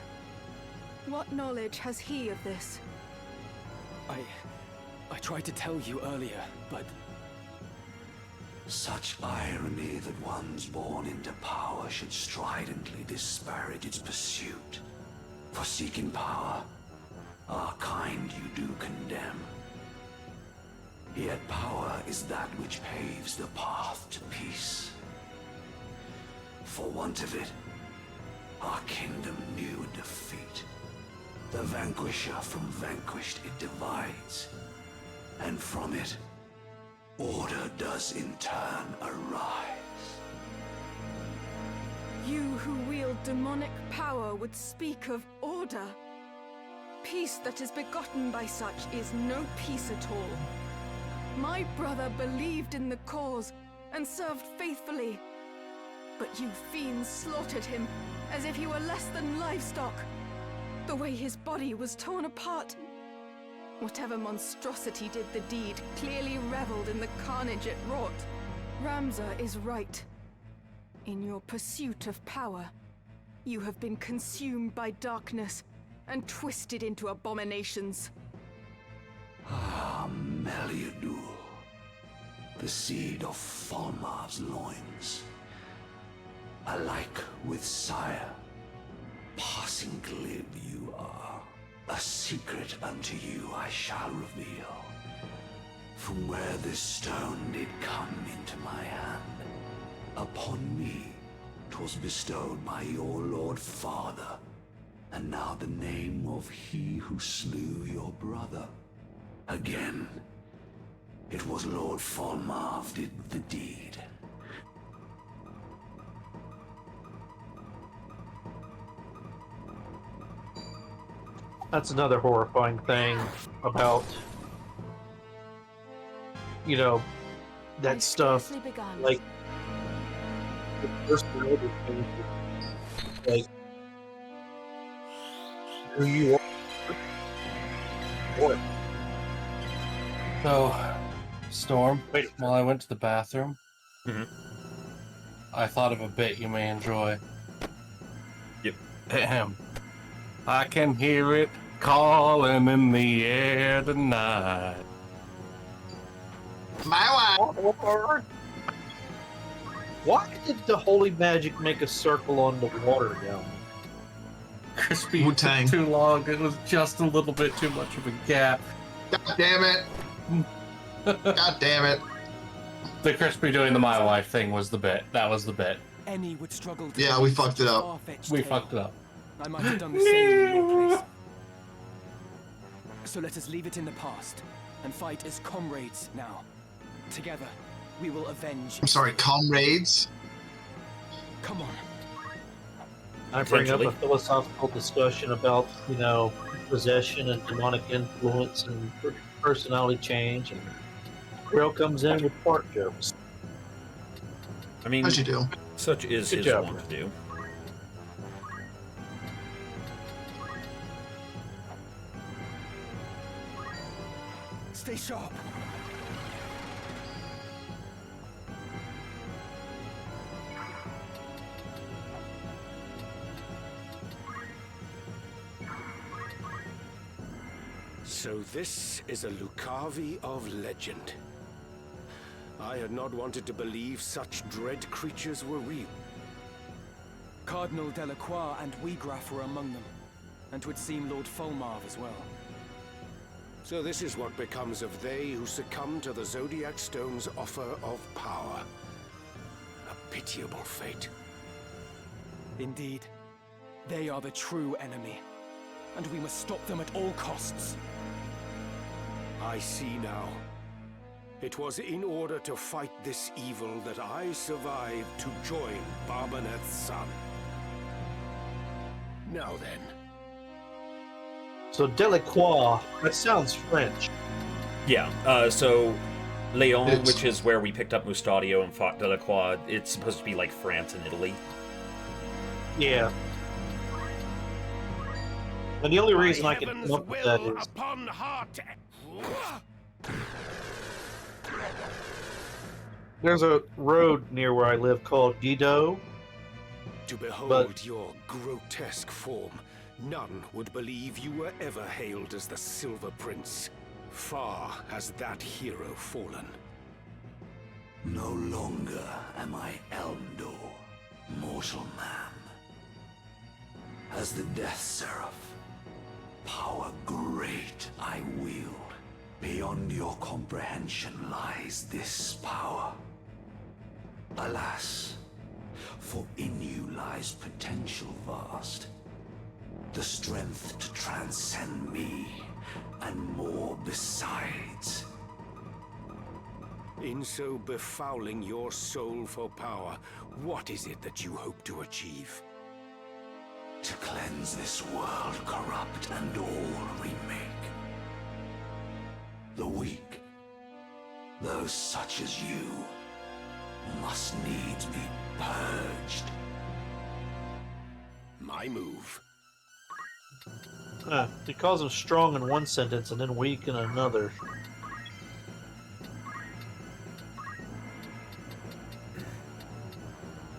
What knowledge has he of this? I tried to tell you earlier, but Such irony that ones born into power should stridently disparage its pursuit. For seeking power, our kind you do condemn. Yet power is that which paves the path to peace. For want of it, our kingdom knew defeat. The vanquisher from vanquished it divides, and from it, order does in turn arise. You who wield demonic power would speak of order. Peace that is begotten by such is no peace at all. My brother believed in the cause and served faithfully. But you fiends slaughtered him as if he were less than livestock. The way his body was torn apart. Whatever monstrosity did the deed clearly reveled in the carnage it wrought. Ramza is right. In your pursuit of power, you have been consumed by darkness and twisted into abominations. Ah, Meliadul, the seed of Falmar's loins. Alike with sire, passing glib you are. A secret unto you I shall reveal. From where this stone did come into my hand, upon me 'twas bestowed by your lord father, and now the name of he who slew your brother. Again, it was Lord Falmarv did the deed. That's another horrifying thing about, you know, that stuff. Like, the first order thing, like, who you are. What? So, Storm, while I went to the bathroom, I thought of a bit you may enjoy. Yep. Ahem. I can hear it calling in the air tonight. My wife. Why did the holy magic make a circle on the water down? Crispy Wu-Tang. took too long. It was just a little bit too much of a gap. God damn it. God damn it. The Crispy doing the my wife thing was the bit. That was the bit. Any would struggle to Yeah, we believe fucked such it a up. far-fetched We tale. fucked it up. I might have done the same in your place. So let us leave it in the past and fight as comrades now. Together, we will avenge. I'm sorry, comrades? Come on. I bring up a Potentially. philosophical discussion about, you know, possession and demonic influence and personality change, and Grail comes in with fart jokes. I mean, As you do. such is Good his job, want to do. Stay sharp. So this is a Lucavi of legend. I had not wanted to believe such dread creatures were real. Cardinal Delacroix and Weegraf were among them, and 'twould seem Lord Folmarv as well. So this is what becomes of they who succumb to the Zodiac Stone's offer of power. A pitiable fate. Indeed, they are the true enemy, and we must stop them at all costs. I see now. It was in order to fight this evil that I survived to join Barbaneth's son. Now then. So Delacroix, that sounds French. Yeah, so Lyon, It's- which is where we picked up Mustadio and fought Delacroix, it's supposed to be like France and Italy. Yeah. And the only reason I can Heaven's come up with that will is upon heart. there's a road near where I live called Dido. To behold But- your grotesque form, none would believe you were ever hailed as the Silver Prince. Far has that hero fallen. No longer am I Elmdor, mortal man. As the Death Seraph, power great I wield. Beyond your comprehension lies this power. Alas, for in you lies potential vast. The strength to transcend me, and more besides. In so befouling your soul for power, what is it that you hope to achieve? To cleanse this world corrupt and all remake. The weak, those such as you, must needs be purged. My move. He calls him strong in one sentence and then weak in another.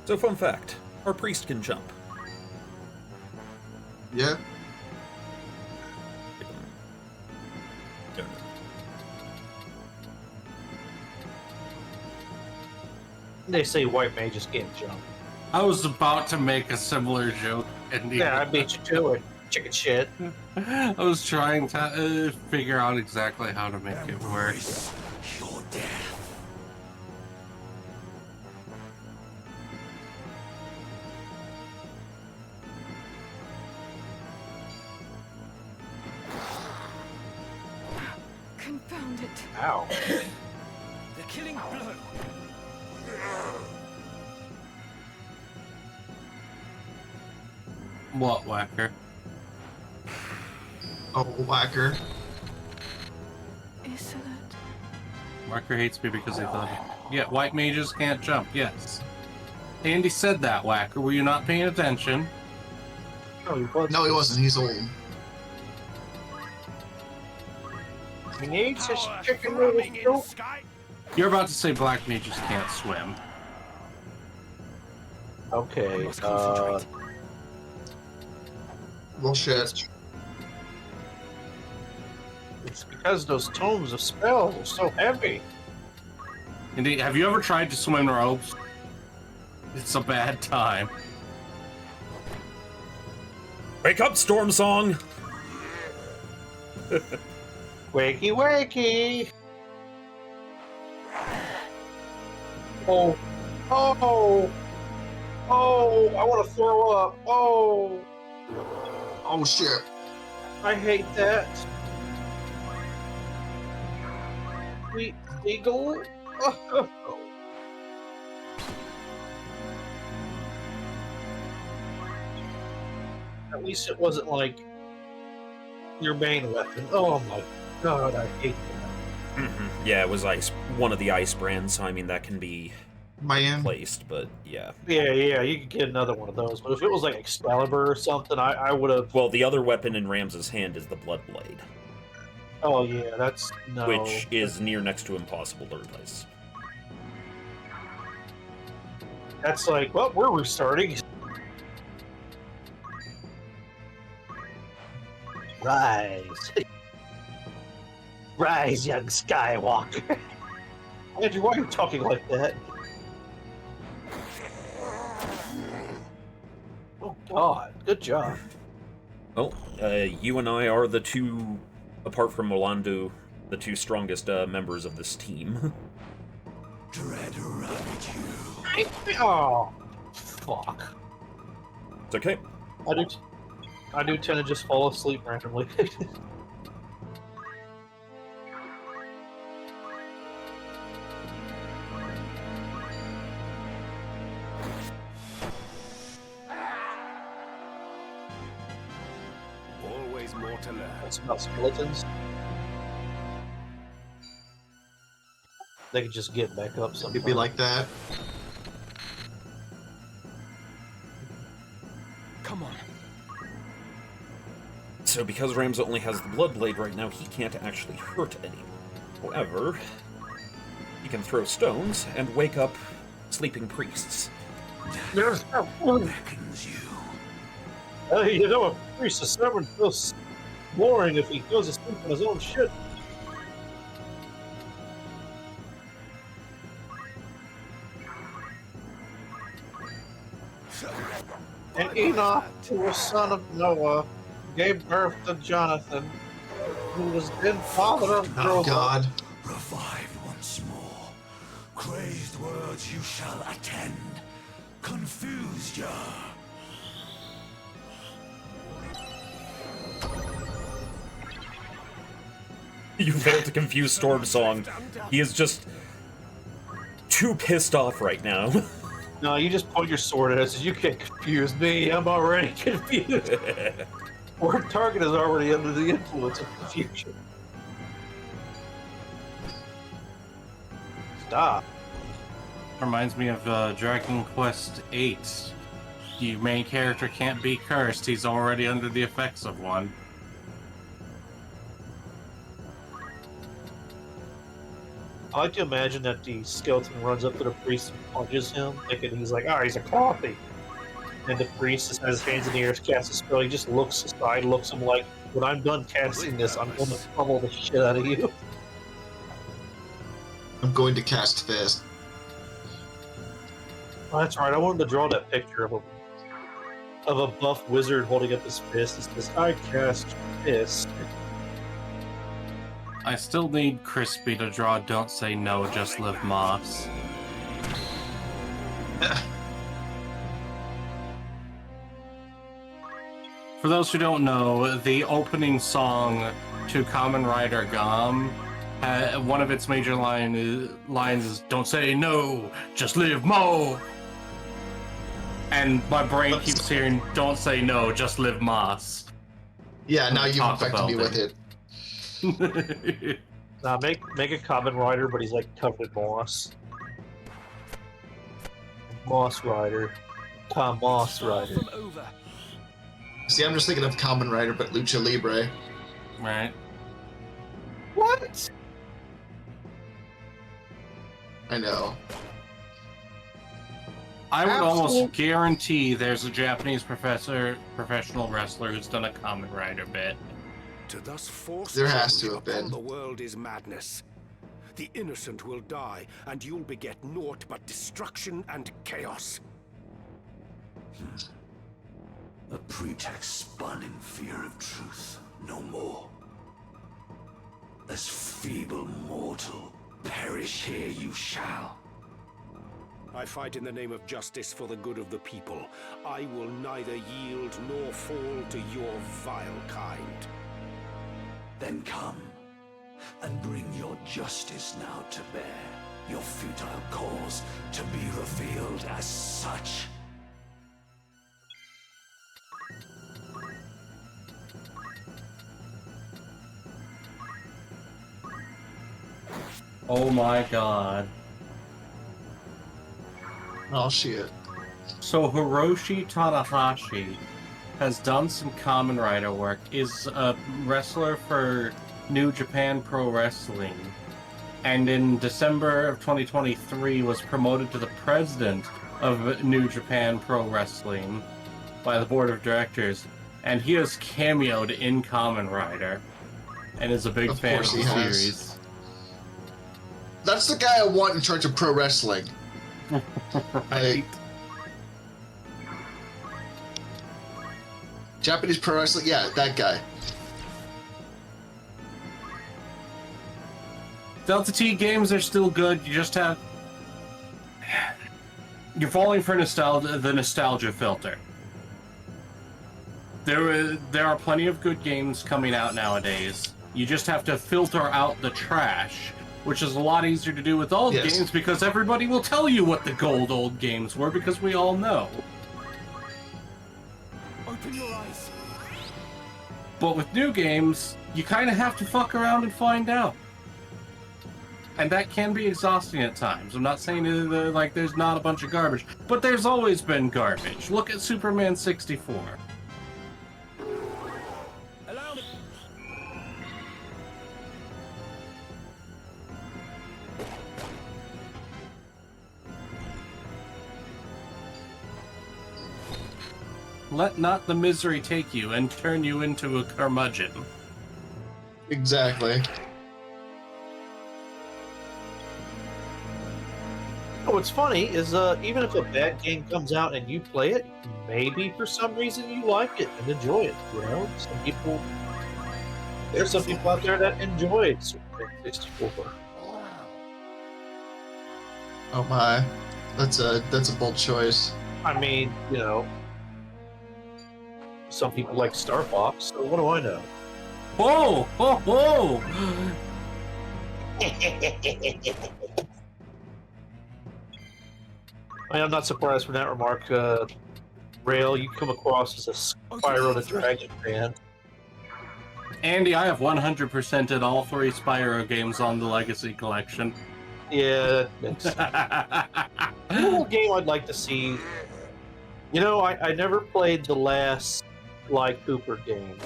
So, fun fact, our priest can jump. Yeah. They say white mages can't jump. I was about to make a similar joke, and Yeah, I beat you to it. Chicken shit. I was trying to figure out exactly how to make it work. Your death. Confound it. Ow. The killing blow. What, Whacker? Oh, whacker. Isolate. Whacker hates me because he thought, yeah, white mages can't jump, yes. Andy said that, Whacker. Were you not paying attention? Oh, he was. No, he wasn't. He's old. He needs his Power chicken throbbing in noodle soup. sky. You're about to say black mages can't swim. Okay, Must concentrate. Well, shit. It's because those tomes of spells are so heavy. Indeed, have you ever tried to swim in ropes? It's a bad time. Wake up, Storm Song! Wakey, wakey! Oh, oh, oh! I want to throw up. Oh, Oh, shit. I hate that. Sweet eagle. At least it wasn't like your main weapon. Oh my god, I hate that. Yeah, it was one of the ice brands, so I mean, that can be Man. placed, but yeah. Yeah, you could get another one of those. But if it was like Excalibur or something, I would have. Well, the other weapon in Rams's hand is the Blood Blade, Oh yeah, that's no. which is near next to impossible to replace. That's like, well, we're restarting. Rise. Rise, young Skywalker. Andrew, why are you talking like that? Oh, God. Good job. Well, you and I are the two, apart from Orlando, the two strongest members of this team. Dread ravage you. Oh, fuck. It's okay. I do tend to just fall asleep randomly. Always more to learn. That's about skeletons. They could just get back up sometime. It'd be like that. Come on. So because Rams only has the Blood Blade right now, he can't actually hurt anyone. However, he can throw stones and wake up sleeping priests. Beckons you. You know, a priest of seven feels boring if he goes to sleep on his own shit. And Enoch, who was son of Noah, gave birth to Jonathan, who was then father of Oh Jobab. God. Revive once more. Crazed words you shall attend. Confused ya. You failed to confuse Storm Song. He is just too pissed off right now. No, you just point your sword at us. You can't confuse me. I'm already confused. Our target is already under the influence of confusion. Stop. Reminds me of Dragon Quest VIII. The main character can't be cursed. He's already under the effects of one. I like to imagine that the skeleton runs up to the priest and punches him, thinking he's like, he's a coffee. And the priest just has his hands in the air, casts a spell. He just looks aside, looks at him like, when I'm done casting this, I'm going to pummel the shit out of you. I'm going to cast Fist. Oh, that's right. I wanted to draw that picture of a buff wizard holding up his fist. It says, I cast Fist. I still need Crispy to draw Don't Say No, Just Live Moss. For those who don't know, the opening song to Kamen Rider Gam, one of its major lines is Don't say no, just live mo. And my brain keeps hearing Don't say no, just live moss. Yeah, now you've Talk infected about me with it. Now make a Kamen Rider, but he's like covered in moss. Moss Rider. Moss Rider. See, I'm just thinking of Kamen Rider, but Lucha Libre. Right. What? I know. I would almost Absolute- guarantee there's a Japanese professional wrestler who's done a Kamen Rider bit. To thus force There has change to have upon been. the world is madness. The innocent will die, and you'll beget naught but destruction and chaos. A pretext spun in fear of truth, no more. As feeble mortal, perish here you shall. I fight in the name of justice for the good of the people. I will neither yield nor fall to your vile kind. Then come, and bring your justice now to bear, your futile cause to be revealed as such. Oh my god. Oh shit. So Hiroshi Tanahashi has done some Kamen Rider work, is a wrestler for New Japan Pro Wrestling, and in December of 2023 was promoted to the president of New Japan Pro Wrestling by the board of directors, and he has cameoed in Kamen Rider and is a big Of fan of course the he has. series. That's the guy I want in charge of pro wrestling. Like, Japanese pro wrestling, yeah, that guy. Delta T games are still good. You just have... You're falling for the nostalgia filter. There are plenty of good games coming out nowadays. You just have to filter out the trash, which is a lot easier to do with old Yes. games because everybody will tell you what the gold old games were because we all know. Open your eyes. But with new games, you kind of have to fuck around and find out. And that can be exhausting at times. I'm not saying like there's not a bunch of garbage, but there's always been garbage. Look at Superman 64. Allow me. Let not the misery take you and turn you into a curmudgeon. Exactly. what's funny is even if a bad game comes out and you play it, maybe for some reason you like it and enjoy it. You know, there's some people out there that enjoy Super 64. Oh my, that's a bold choice. I mean, you know, some people like Star Fox, so what do I know? Whoa! Whoa! Whoa! I'm not surprised from that remark. Rail, you come across as a Spyro the Dragon fan. Andy, I have 100% in all 3 Spyro games on the Legacy Collection. Yeah, that makes sense. A little game I'd like to see. You know, I never played the last Sly Cooper game.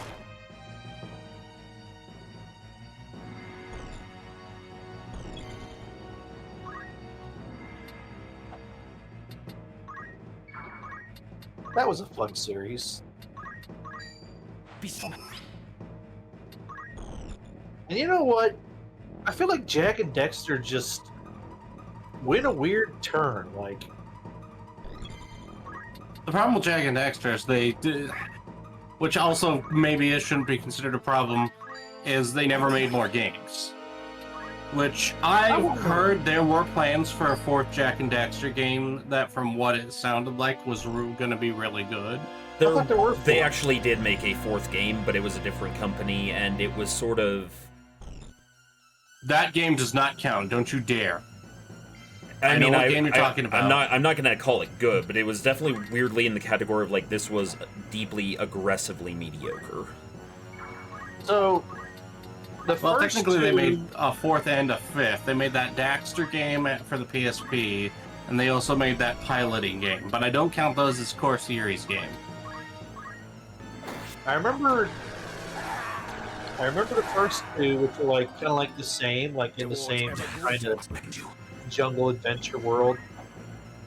That was a fun series. And you know what? I feel like Jack and Dexter just went a weird turn. Like, The problem with Jak and Daxter is they did, which also maybe it shouldn't be considered a problem, is they never made more games. Which I've heard there were plans for a 4th Jak and Daxter game that, from what it sounded like, was going to be really good. They actually did make a 4th game, but it was a different company, and it was sort of... That game does not count. Don't you dare. I mean, know what game you're talking about. I'm not gonna call it good, but it was definitely weirdly in the category of like this was deeply aggressively mediocre. So, well, technically they made a 4th and a 5th. They made that Daxter game for the PSP, and they also made that piloting game. But I don't count those as core series game. I remember the first 2, which were like kind of like the same, like in the same kind of jungle adventure world.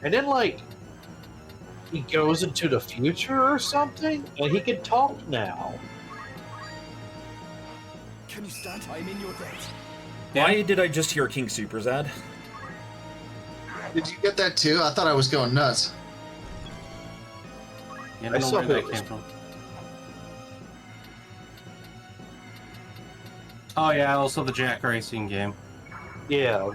And then like he goes into the future or something, and he can talk now. Can you stand? I'm in your debt. Why did I just hear King Superzad? Did you get that too? I thought I was going nuts. Yeah, I don't know where that came from. Oh yeah, also the Jack Racing game. Yeah.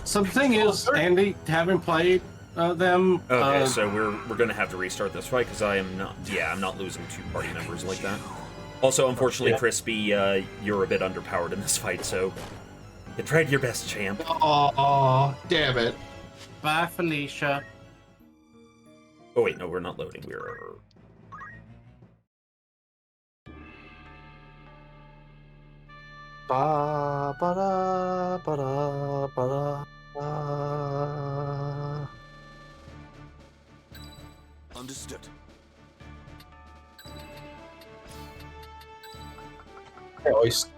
So the thing is, Andy, having played them... Okay, so we're gonna have to restart this fight, because I'm not losing 2 party members like that. Also, unfortunately, Crispy, you're a bit underpowered in this fight, so you tried your best, champ. Oh, damn it. Bye, Felicia. Oh wait, no, we're not loading. We're... Ba ba da ba da ba da ba. Understood. I always,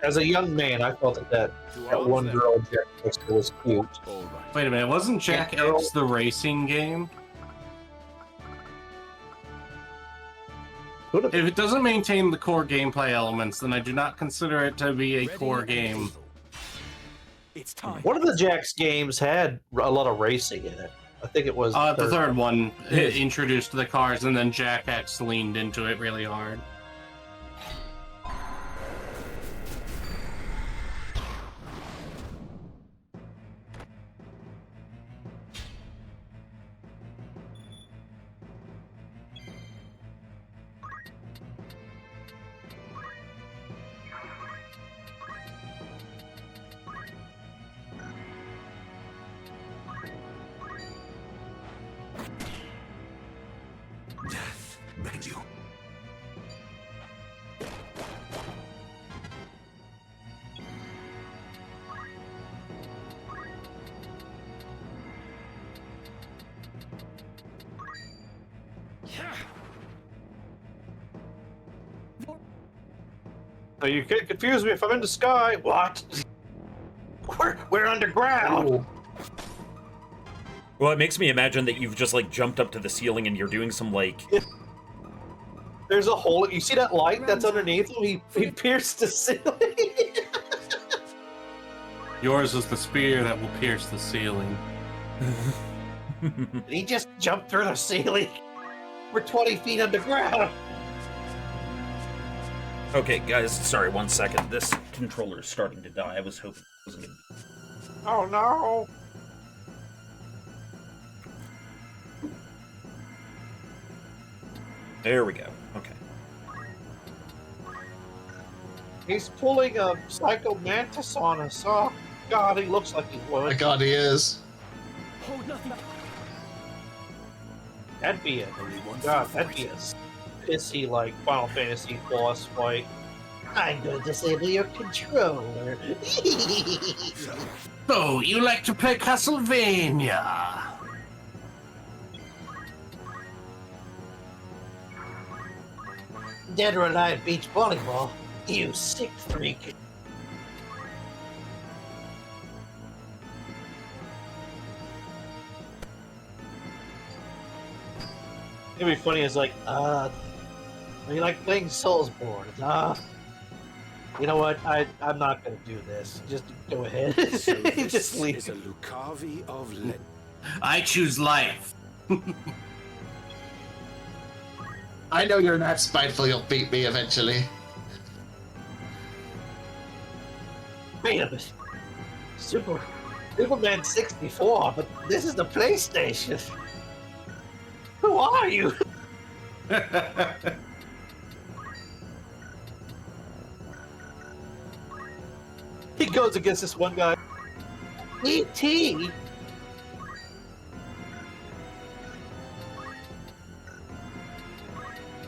as a young man, I thought that one girl Jack Dexter was cute. Wait a minute, wasn't Jak X the racing game? If it doesn't maintain the core gameplay elements, then I do not consider it to be a core game. It's time. One of the Jack's games had a lot of racing in it. I think it was the third one introduced the cars, and then Jak X leaned into it really hard. Beckons you. So you get confused me if I'm in the sky. What? We're underground. Well, it makes me imagine that you've just, like, jumped up to the ceiling and you're doing some, like... There's a hole. You see that light that's underneath him? He pierced the ceiling. Yours is the spear that will pierce the ceiling. And he just jumped through the ceiling. We're 20 feet underground. Okay, guys, sorry, 1 second. This controller is starting to die. I was hoping it wasn't going to be. Oh no! There we go. Okay. He's pulling a Psycho Mantis on us. Oh God, he looks like he My would. God, he is. Hold nothing. That'd be it. Only one God, thing that'd for be it. a pissy like Final Fantasy boss fight. I'm gonna disable your controller. So, you like to play Castlevania? Dead or alive beach volleyball. You sick freak. It'd be funny as like, you like playing Soulsborne? You know what? I'm not gonna do this. Just go ahead. So this Just leave. is a Lucavi of lead. I choose life. I know you're not spiteful. You'll beat me eventually. Wait a minute. Superman 64, but this is the PlayStation. Who are you? He goes against this one guy. E.T.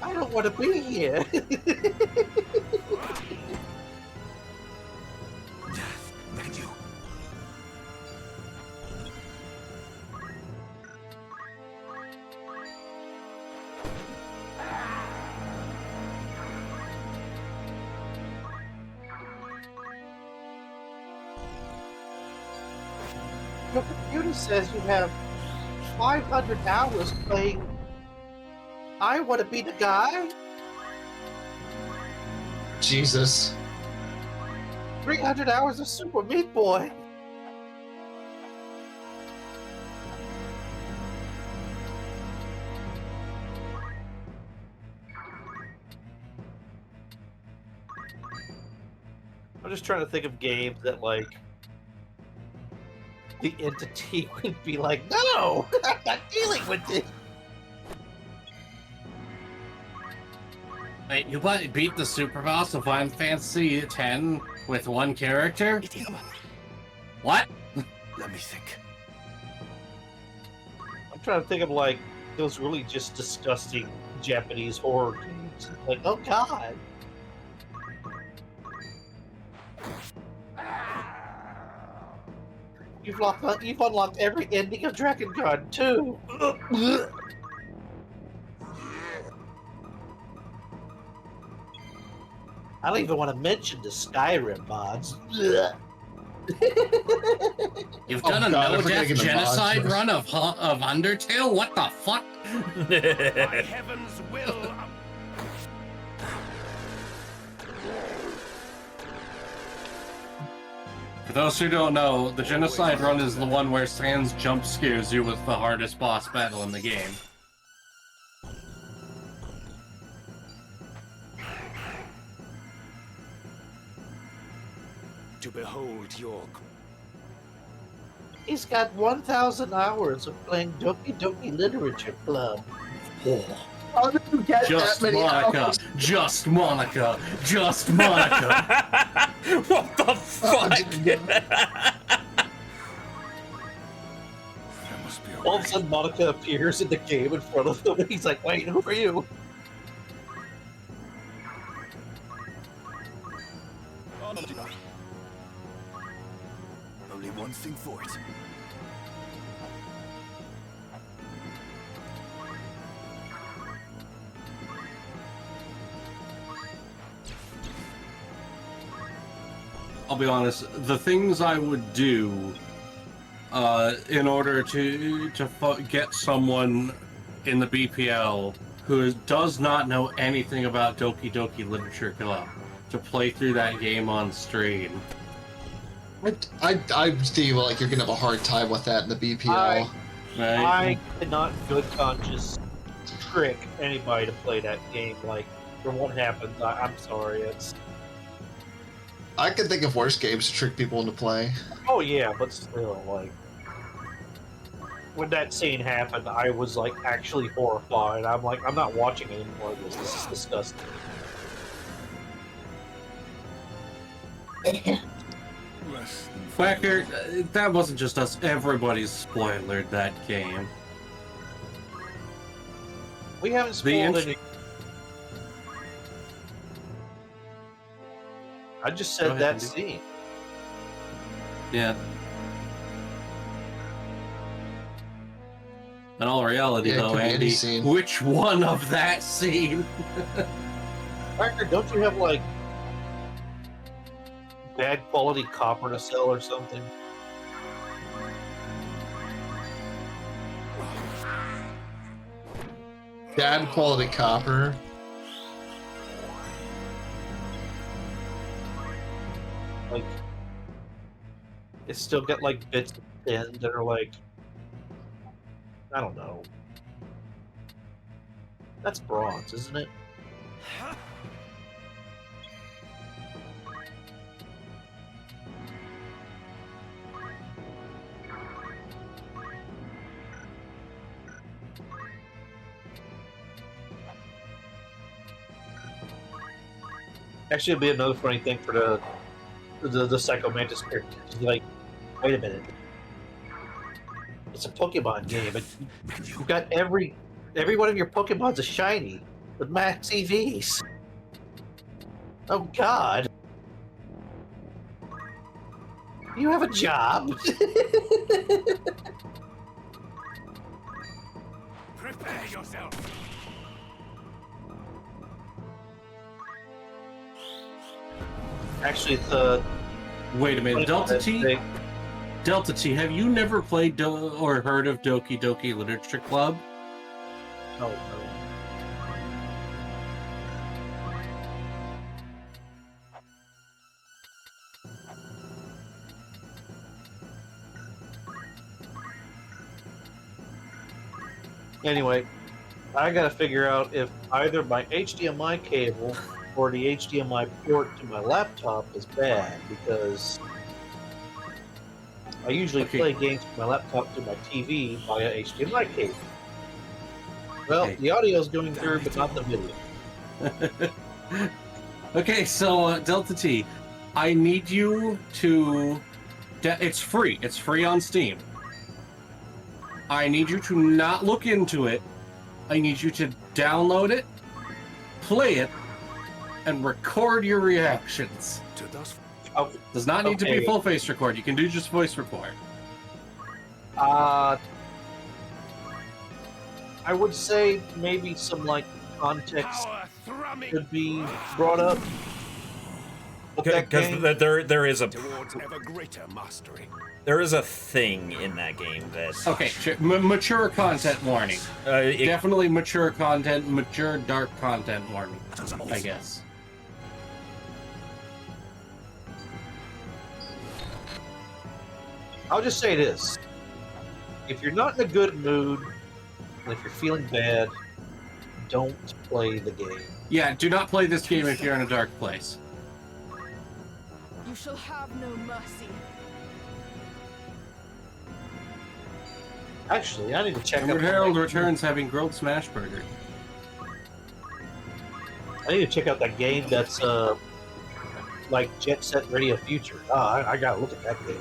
I don't want to be here. Look at you. Your computer says you have 500 hours playing I Want to Be the Guy? Jesus. 300 hours of Super Meat Boy. I'm just trying to think of games that, like, the entity would be like, no, I'm not dealing with this. Wait, you beat the super boss of Final Fantasy X with one character? What? Let me think. I'm trying to think of, like, those really just disgusting Japanese horror games. Like, oh god. You've unlocked every ending of Dragon Guard 2. I don't even want to mention the Skyrim mods. You've Oh done a God, I forgot no-death to get the genocide mods. run of Undertale? What the fuck? By heaven's will. For those who don't know, the genocide run is the one where Sans jump scares you with the hardest boss battle in the game. To behold your He's got 1,000 hours of playing Doki Doki Literature Club. How did you get Just that many Monica, hours? just Monica, just Monica. What the fuck? There must be a All of a way. sudden, Monica appears in the game in front of him. He's like, wait, who are you? Only one thing for it. I'll be honest, the things I would do in order to get someone in the BPL who does not know anything about Doki Doki Literature Club to play through that game on stream I feel like you're gonna have a hard time with that in the BPL. I cannot good conscience trick anybody to play that game. Like, from what happens, I'm sorry. It's I can think of worse games to trick people into play. oh yeah, but still, like when that scene happened, I was like actually horrified. I'm like, I'm not watching anymore of this. This is disgusting. Quacker, that wasn't just us. Everybody's spoilered that game. We haven't spoiled any. I just said ahead, that Andy. scene. Yeah. In all reality, Yeah, it though, could be any Andy, scene. which one of that scene? Parker, don't you have like bad quality copper to sell or something? Bad quality copper. Like, it's still got like bits of tin that are like, I don't know. That's bronze, isn't it? Actually, it'd be another funny thing for the Psycho Mantis character. He's like, wait a minute. It's a Pokemon game, but you've got every one of your Pokemon's a shiny with max EVs. Oh God. You have a job. Prepare yourself. Actually, the Wait a minute, Delta T? Delta T, have you never played or heard of Doki Doki Literature Club? No, no. Anyway, I gotta figure out if either my HDMI cable or the HDMI port to my laptop is bad, because I usually play games with my laptop to my TV via HDMI cable. Well, Okay. the audio is going through, but not the video. Okay, so Delta T, I need you to... It's free. It's free on Steam. I need you to not look into it. I need you to download it, play it, and record your reactions. Oh, Does not need to be okay. full face record. You can do just voice record. I would say maybe some like context could be brought up. Because there is a Towards ever greater mastery. there is a thing in that game that Okay, sure. Mature content warning. Definitely mature content, mature dark content warning, I guess. I'll just say this. If you're not in a good mood, and if you're feeling bad, don't play the game. Yeah, do not play this game if you're in a dark place. You shall have no mercy. Actually, I need to check Edward out Harold returns having grilled smash burger. I need to check out that game that's like Jet Set Radio Future. I gotta look at that game.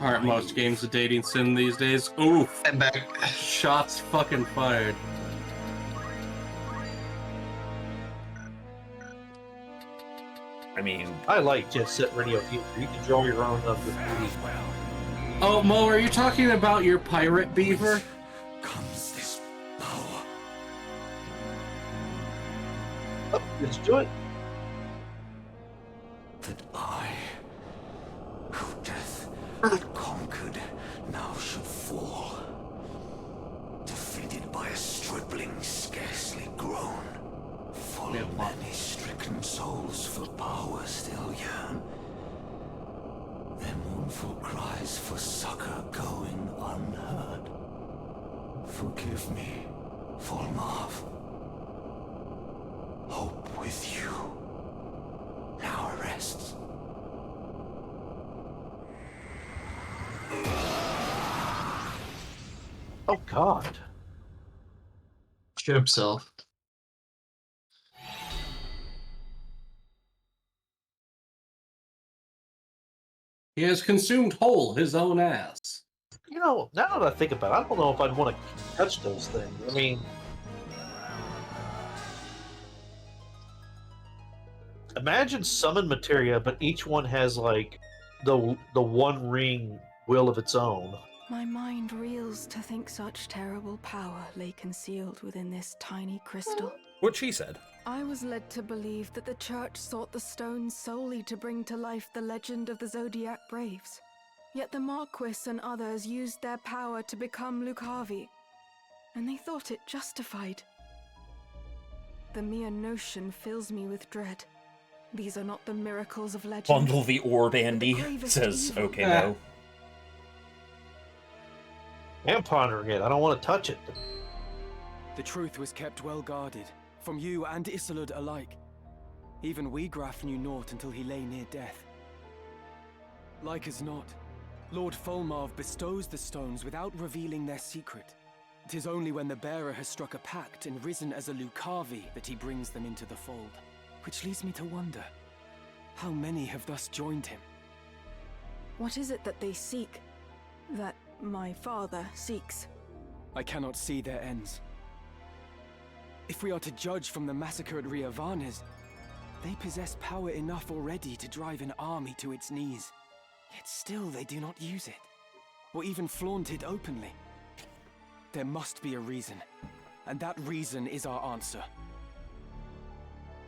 Aren't most games a dating sim these days? Oof. And back. Shots fucking fired. I mean, I like Jet Set Radio Future. You can draw your own of the 3D. Oh, Mo, are you talking about your pirate beaver? Comes this power. Oh, let's do it. That I, who death had conquered, now should fall. Defeated by a stripling scarcely grown. Full of many stricken souls for power still yearn. mournful cries for succor going unheard. Forgive me, Volmarv. Hope with you now rests. Oh God. Shit himself. He has consumed whole his own ass. You know, now that I think about it, I don't know if I'd want to touch those things. I mean, imagine summon materia, but each one has like the one ring will of its own. My mind reels to think such terrible power lay concealed within this tiny crystal. What she said. I was led to believe that the Church sought the stones solely to bring to life the legend of the Zodiac Braves. Yet the Marquis and others used their power to become Lucavi, and they thought it justified. The mere notion fills me with dread. These are not the miracles of legend. Bundle the orb, Andy, says evil. okay, no. I'm pondering it. I don't want to touch it. The truth was kept well guarded, from you and Isolde alike. Even Wiegraf knew naught until he lay near death. Like as not, Lord Volmarv bestows the stones without revealing their secret. 'Tis only when the bearer has struck a pact and risen as a Lucavi that he brings them into the fold. Which leads me to wonder, how many have thus joined him? What is it that they seek? That my father seeks? I cannot see their ends. If we are to judge from the massacre at Riovanes, they possess power enough already to drive an army to its knees. Yet still they do not use it, or even flaunt it openly. There must be a reason, and that reason is our answer.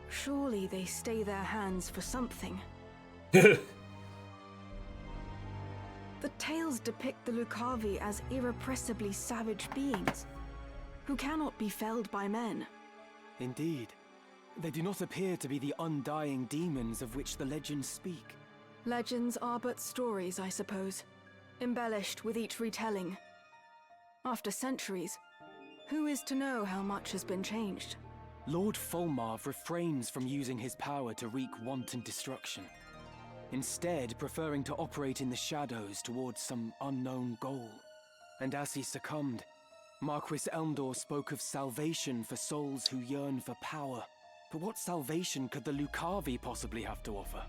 Surely they stay their hands for something. The tales depict the Lucavi as irrepressibly savage beings, who cannot be felled by men. Indeed. They do not appear to be the undying demons of which the legends speak. Legends are but stories, I suppose, embellished with each retelling. After centuries, who is to know how much has been changed? Lord Volmarv refrains from using his power to wreak wanton destruction, instead preferring to operate in the shadows towards some unknown goal. And as he succumbed, Marquis Elmdor spoke of salvation for souls who yearn for power. But what salvation could the Lucavi possibly have to offer?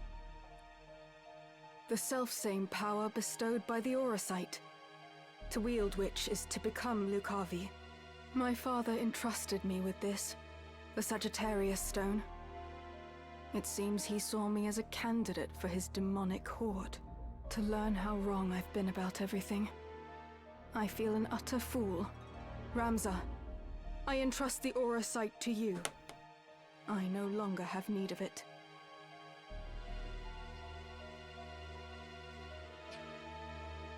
The selfsame power bestowed by the Auracite, to wield which is to become Lucavi. My father entrusted me with this, the Sagittarius Stone. It seems he saw me as a candidate for his demonic horde. To learn how wrong I've been about everything, I feel an utter fool. Ramza, I entrust the Auracite to you. I no longer have need of it.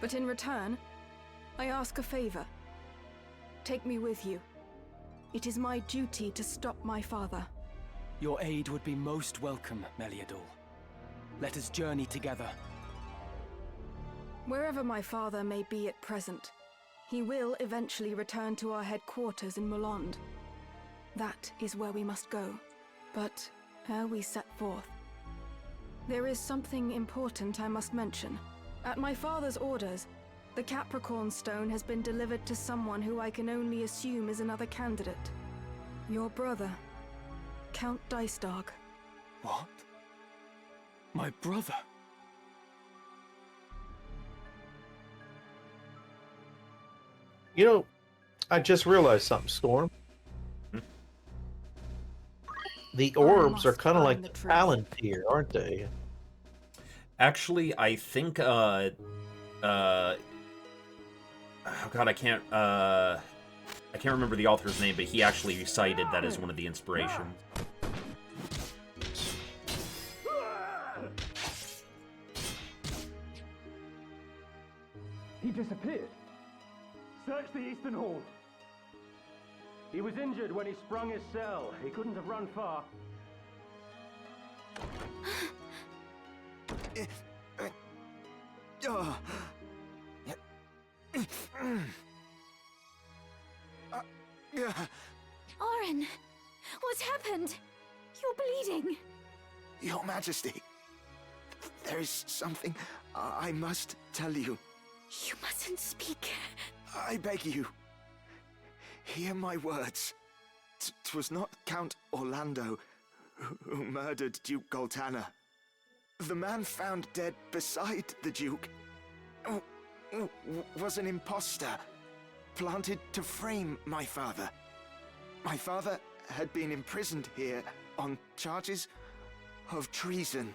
But in return, I ask a favor. Take me with you. It is my duty to stop my father. Your aid would be most welcome, Meliador. Let us journey together. Wherever my father may be at present, he will eventually return to our headquarters in Molond. That is where we must go. But ere we set forth, there is something important I must mention. At my father's orders, the Capricorn Stone has been delivered to someone who I can only assume is another candidate. Your brother, Count Dicedog. What? My brother? You know, I just realized something, Storm. The orbs are kind of like the Palantir, aren't they? Actually, I think, oh god, I can't remember the author's name, but he actually cited that as one of the inspirations. He disappeared. Search the Eastern Hall. He was injured when he sprung his cell. He couldn't have run far. Oren, what's happened? You're bleeding. Your Majesty, there is something I must tell you. You mustn't speak. I beg you. Hear my words. 'Twas not Count Orlando who murdered Duke Goltana. The man found dead beside the Duke was an impostor, planted to frame my father. My father had been imprisoned here on charges of treason.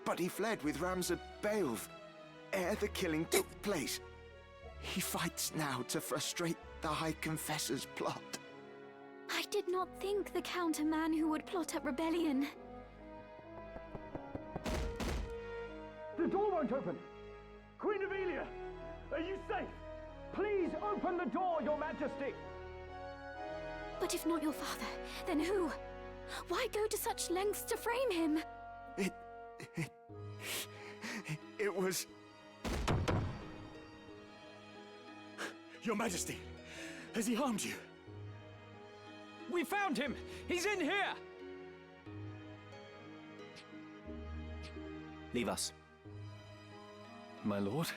But he fled with Ramza Beowulf ere the killing took place. He fights now to frustrate the High Confessor's plot. I did not think the Count a man who would plot up rebellion. The door won't open! Queen Ivalice, are you safe? Please open the door, Your Majesty! But if not your father, then who? Why go to such lengths to frame him? It was... Your Majesty, has he harmed you? We found him! He's in here! Leave us. My lord?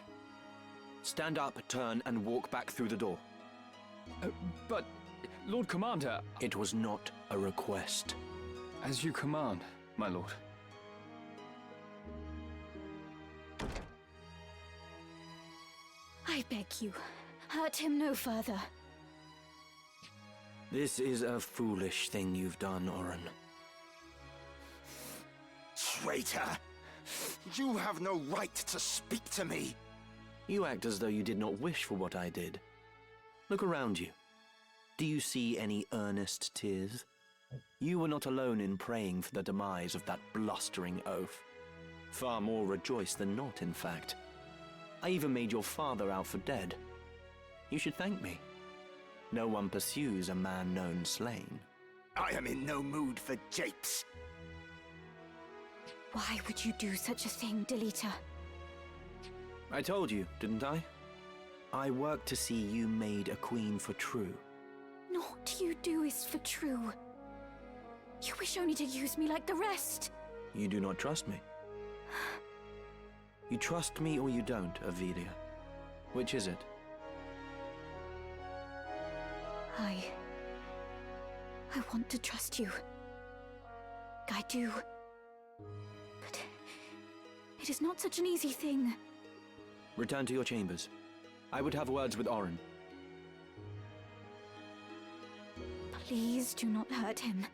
Stand up, turn, and walk back through the door. But, Lord Commander... It was not a request. As you command, my lord. I beg you, hurt him no further. This is a foolish thing you've done, Oren. Traitor! You have no right to speak to me! You act as though you did not wish for what I did. Look around you. Do you see any earnest tears? You were not alone in praying for the demise of that blustering oaf. Far more rejoiced than not, in fact. I even made your father out for dead. You should thank me. No one pursues a man known slain. I am in no mood for japes. Why would you do such a thing, Delita? I told you, didn't I? I worked to see you made a queen for true. Naught you do is for true. You wish only to use me like the rest. You do not trust me. You trust me or you don't, Ivalice. Which is it? I want to trust you. I do. But it is not such an easy thing. Return to your chambers. I would have words with Oren. Please do not hurt him.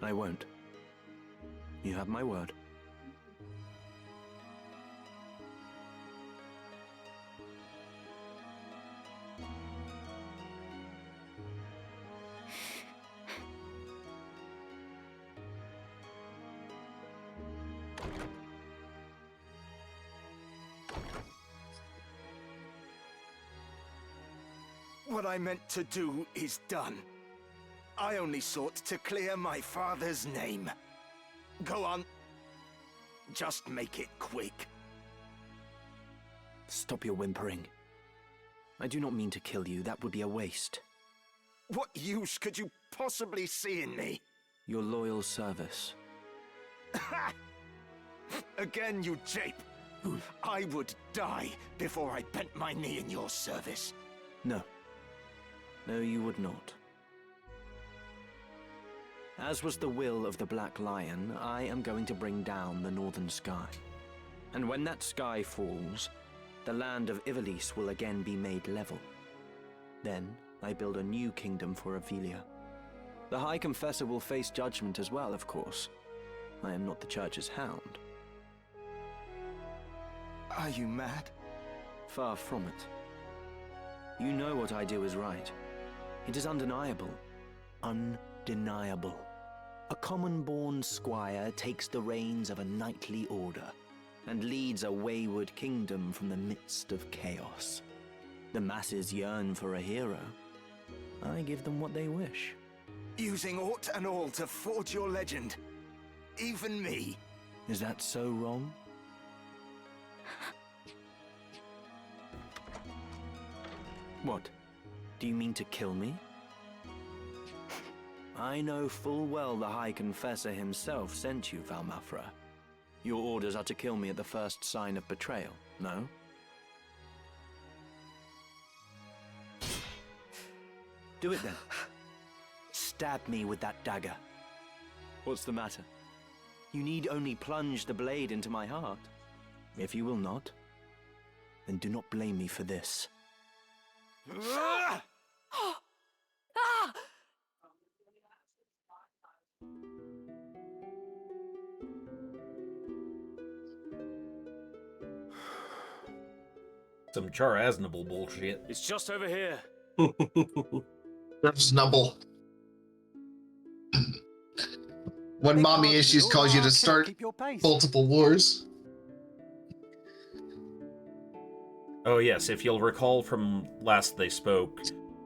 I won't. You have my word. What I meant to do is done. I only sought to clear my father's name. Go on. Just make it quick. Stop your whimpering. I do not mean to kill you. That would be a waste. What use could you possibly see in me? Your loyal service. Again, you jape. I would die before I bent my knee in your service. No. No, you would not. As was the will of the Black Lion, I am going to bring down the northern sky. And when that sky falls, the land of Ivalice will again be made level. Then I build a new kingdom for Ivalice. The High Confessor will face judgment as well, of course. I am not the Church's hound. Are you mad? Far from it. You know what I do is right. It is undeniable. Undeniable. A common-born squire takes the reins of a knightly order and leads a wayward kingdom from the midst of chaos. The masses yearn for a hero. I give them what they wish. Using aught and all to forge your legend. Even me. Is that so wrong? What? Do you mean to kill me? I know full well the High Confessor himself sent you, Valmafra. Your orders are to kill me at the first sign of betrayal, no? Do it then. Stab me with that dagger. What's the matter? You need only plunge the blade into my heart. If you will not, then do not blame me for this. Some Char Aznable bullshit. It's just over here. Snubble. When mommy issues calls you to start multiple wars. Oh yes, if you'll recall from last they spoke,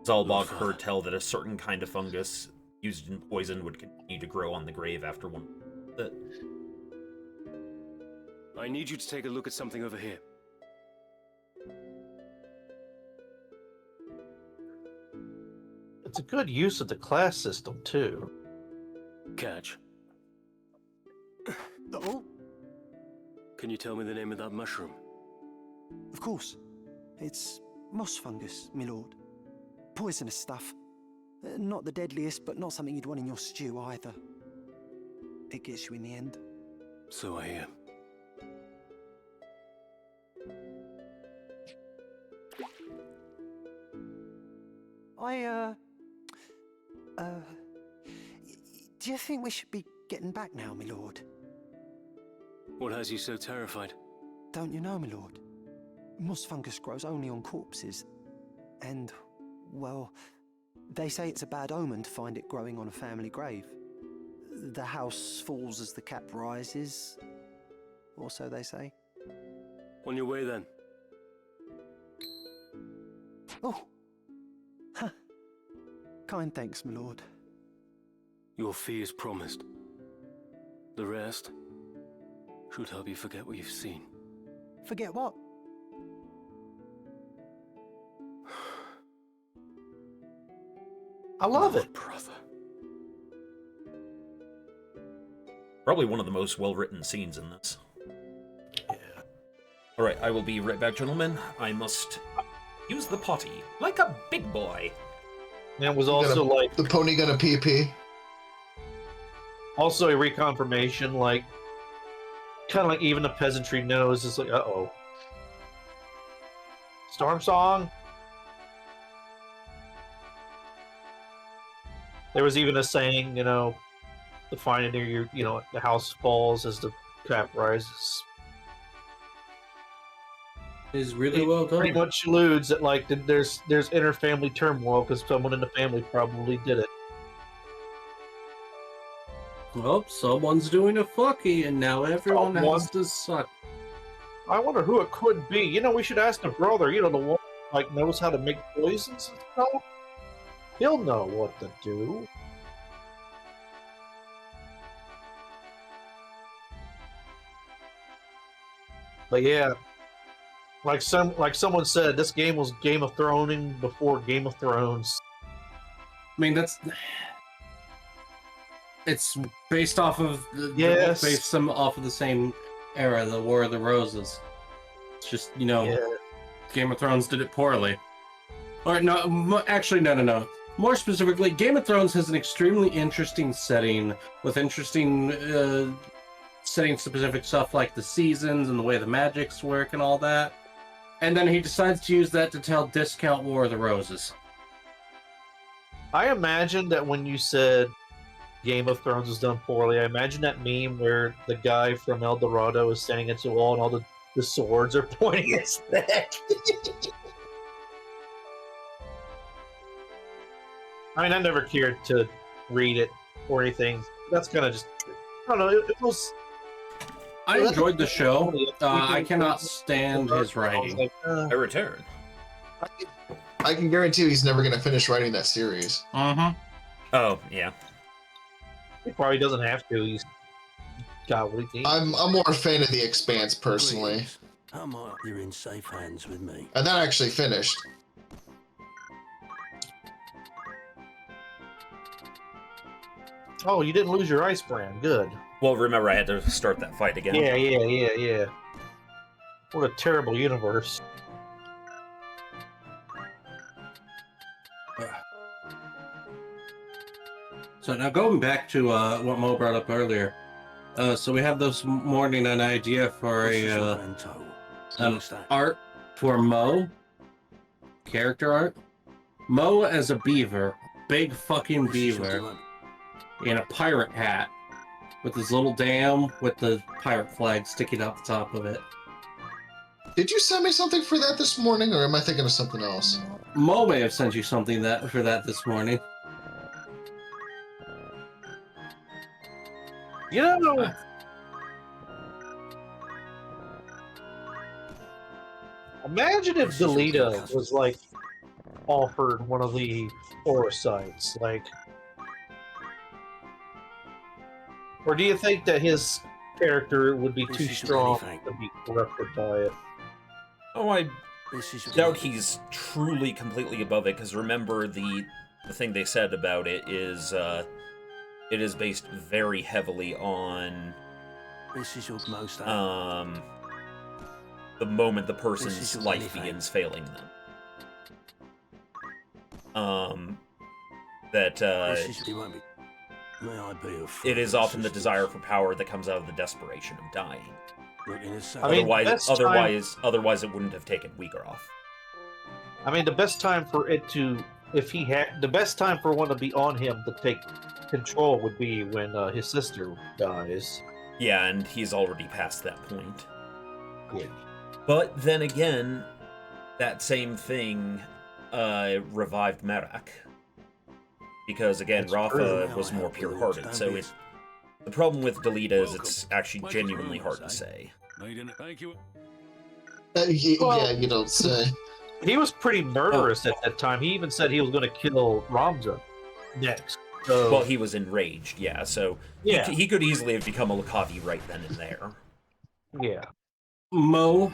Zalbog heard tell that a certain kind of fungus used in poison would continue to grow on the grave after one. I need you to take a look at something over here. It's a good use of the class system, too. Catch. Oh? Can you tell me the name of that mushroom? Of course. It's moss fungus, my lord. Poisonous stuff. Not the deadliest, but not something you'd want in your stew either. It gets you in the end. So I hear. Do you think we should be getting back now, my lord? What has you so terrified? Don't you know, my lord? Moss fungus grows only on corpses. And, well, they say it's a bad omen to find it growing on a family grave. The house falls as the cap rises, or so they say. On your way then. Oh! Huh. Kind thanks, my lord. Your fee is promised. The rest should help you forget what you've seen. Forget what? I love it. Brother. Probably one of the most well-written scenes in this. Yeah. Alright, I will be right back, gentlemen. I must use the potty like a big boy. And it was also like... The pony gonna pee-pee. Also a reconfirmation, like... Kind of like even the peasantry knows, it's like, uh-oh. Storm Song? There was even a saying, you know, the finding near your, the house falls as the cap rises. Is really well done. Pretty much alludes that like there's inter-family turmoil because someone in the family probably did it. Well, someone's doing a fucky, and now everyone has to suck. I wonder who it could be. You know, we should ask the brother. You know, the one like knows how to make poisons and stuff. He'll know what to do. But yeah, like someone said, this game was Game of Throning before Game of Thrones. I mean, it's based off of Yes. based off of the same era, the War of the Roses. It's just Game of Thrones did it poorly. Or no, actually, no. More specifically, Game of Thrones has an extremely interesting setting with interesting setting-specific stuff like the seasons and the way the magics work and all that. And then he decides to use that to tell discount War of the Roses. I imagine that when you said Game of Thrones was done poorly, I imagine that meme where the guy from El Dorado is standing against the wall and all the swords are pointing at his neck. I mean, I never cared to read it or anything. That's kind of just... I don't know, it was... I enjoyed the show. I cannot stand his writing. I return. I can guarantee you he's never going to finish writing that series. Uh-huh. Oh, yeah. He probably doesn't have to. He's got what he needs. I'm more a fan of The Expanse, personally. Come on, you're in safe hands with me. And that actually finished. Oh, you didn't lose your ice brand. Good. Well, remember, I had to start that fight again. Yeah. What a terrible universe. So now going back to what Mo brought up earlier, so we have this morning an idea for an art for Mo, character art. Mo as a beaver, big fucking beaver, in a pirate hat, with his little dam with the pirate flag sticking out the top of it. Did you send me something for that this morning, or am I thinking of something else? Mo may have sent you something for that this morning. You know, imagine if Delita was like offered one of the foresights, like, or do you think that his character would be too strong to be corrupted by it? Oh, I doubt he's truly completely above it, because remember, the thing they said about it is based very heavily on the moment the person's life begins failing them. It is often the desire for power that comes out of the desperation of dying. Otherwise it wouldn't have taken Uyghur off. I mean, the best time for it to, the best time for one to be on him to take control would be when his sister dies. Yeah, and he's already past that point. Yeah. But then again, that same thing revived Merak. Because again, Rafa was more pure-hearted, so the problem with Delita is it's actually genuinely hard to say. Thank you. Yeah, you don't say. He was pretty murderous at that time. He even said he was going to kill Ramza next. So, well, he was enraged, yeah, so yeah. He could easily have become a Lakavi right then and there. Yeah. Mo,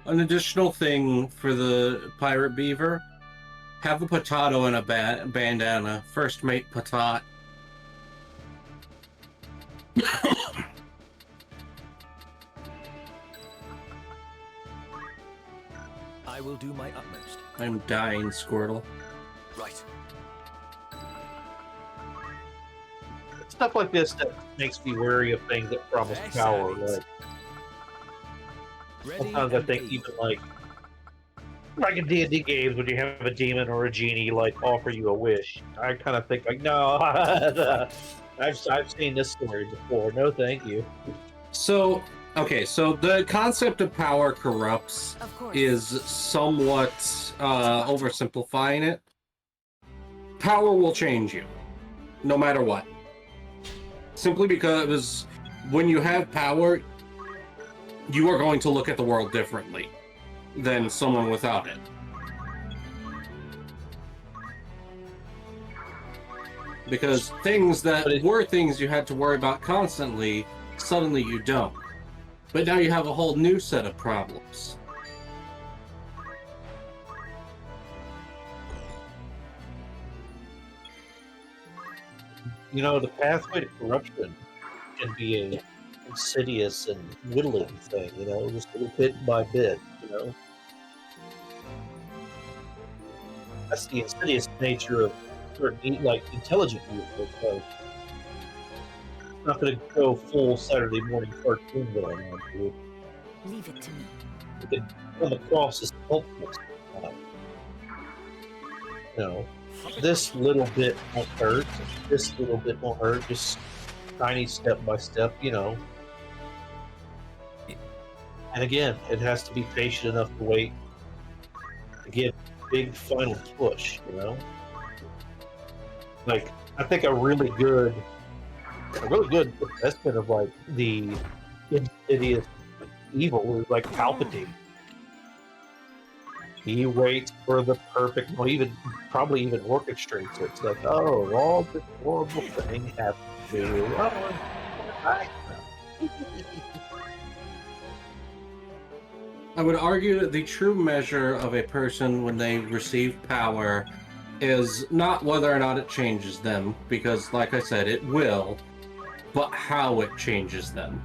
an additional thing for the pirate beaver, have a potato in a bandana. First mate patat. I will do my utmost. I'm dying, Squirtle. Right. Stuff like this that makes me wary of things that promise power. Like, sometimes I think even like in D&D games when you have a demon or a genie like offer you a wish, I kind of think like, no, I've seen this story before. No, thank you. So, okay, so the concept of power corrupts is somewhat oversimplifying it. Power will change you, no matter what. Simply because when you have power, you are going to look at the world differently than someone without it. Because things that were things you had to worry about constantly, suddenly you don't. But now you have a whole new set of problems. You know, the pathway to corruption can be a insidious and whittling thing, you know, just bit by bit, you know. That's the insidious nature of certain, like, intelligent people. Like, it's not going to go full Saturday morning cartoon going on to it. Leave it to me. It can come across as helpless. You know, this little bit won't hurt, this little bit won't hurt, just tiny step by step, you know. And again, it has to be patient enough to wait to get a big final push, you know? Like, I think a really good assessment of like the insidious evil is like Palpatine. He waits for the perfect, well, probably even orchestrates it. It's like, oh, all this horrible thing happened to you. Oh, I would argue that the true measure of a person when they receive power is not whether or not it changes them, because, like I said, it will, but how it changes them.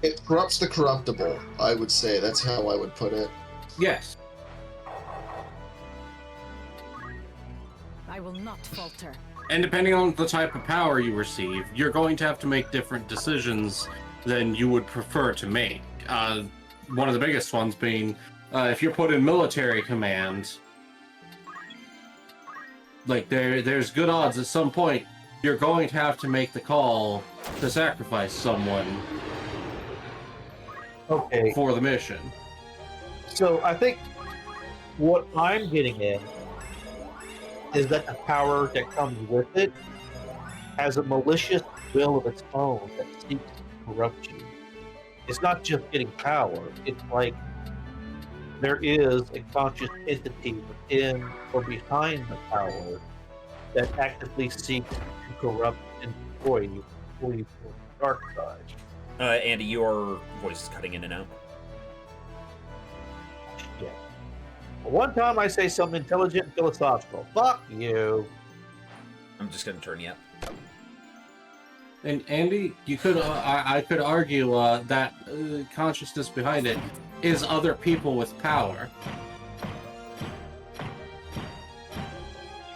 It corrupts the corruptible, I would say. That's how I would put it. Yes. I will not falter. And depending on the type of power you receive, you're going to have to make different decisions than you would prefer to make. One of the biggest ones being, if you're put in military command, like there's good odds at some point you're going to have to make the call to sacrifice someone for the mission. So I think what I'm getting at is that the power that comes with it has a malicious will of its own that seeks to corrupt you. It's not just getting power. It's like there is a conscious entity within or behind the power that actively seeks to corrupt and destroy you before you go to the dark side. Andy, your voice is cutting in and out. Yeah. One time I say something intelligent and philosophical. Fuck you. I'm just gonna turn you up. And Andy, you could I could argue that consciousness behind it is other people with power.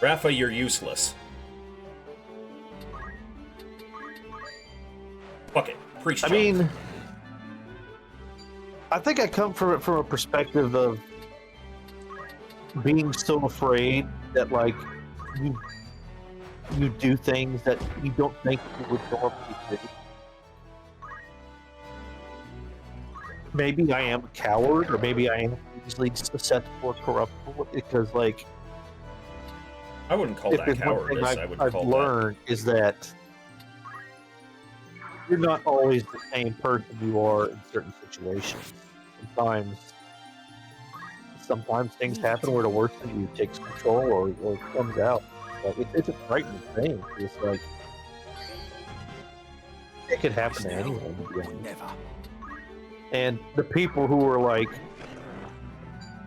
Rafa, you're useless. Fuck it. Preach. I mean, I think I come from it from a perspective of being so afraid that, like, you do things that you don't think you would normally do. Maybe I am a coward, or maybe I am easily susceptible or corruptible, because, like, I wouldn't call that cowardice. I've learned is that you're not always the same person you are in certain situations. Sometimes things happen where the worst of you takes control or comes out. Like, it's a frightening thing. It's like it could happen to anyone. Never. And the people who are like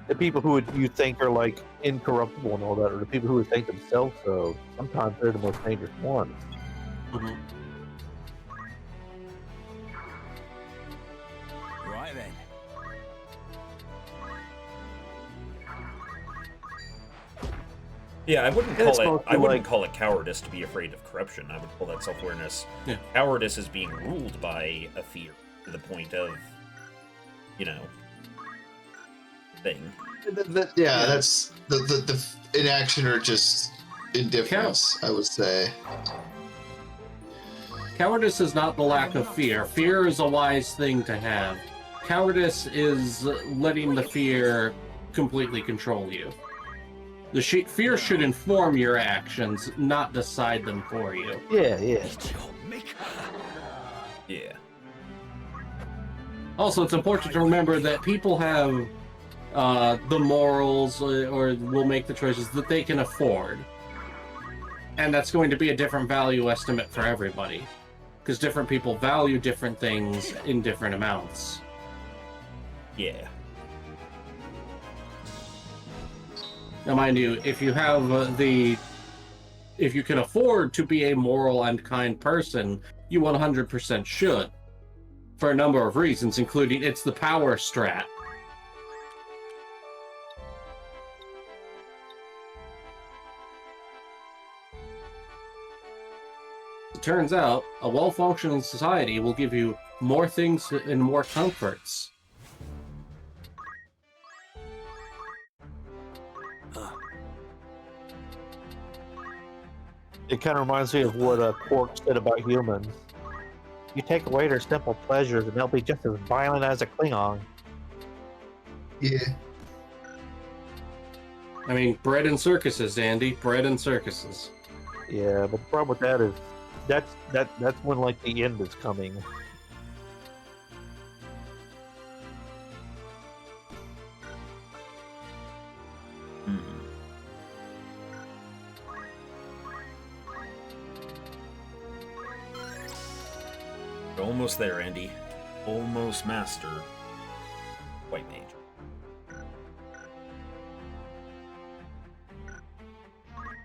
the people who you think are like incorruptible and all that, or the people who would think themselves so, sometimes they're the most dangerous ones. Mm-hmm. Right then. Yeah, I wouldn't call it cowardice to be afraid of corruption. I would call that self-awareness. Yeah. Cowardice is being ruled by a fear to the point of, thing. That's the inaction or just indifference, I would say. Cowardice is not the lack of fear. Fear is a wise thing to have. Cowardice is letting the fear completely control you. The fear should inform your actions, not decide them for you. Yeah. Yeah. Also, it's important to remember that people have the morals or will make the choices that they can afford. And that's going to be a different value estimate for everybody. Because different people value different things in different amounts. Yeah. Now, mind you, if you have if you can afford to be a moral and kind person, you 100% should. For a number of reasons, including it's the power strat. It turns out, a well-functioning society will give you more things and more comforts. It kind of reminds me of what Quark said about humans. You take away their simple pleasures and they'll be just as violent as a Klingon. Yeah. I mean, bread and circuses, Andy. Bread and circuses. Yeah, but the problem with that is that's when, like, the end is coming. We're almost there, Andy. Almost master White Mage.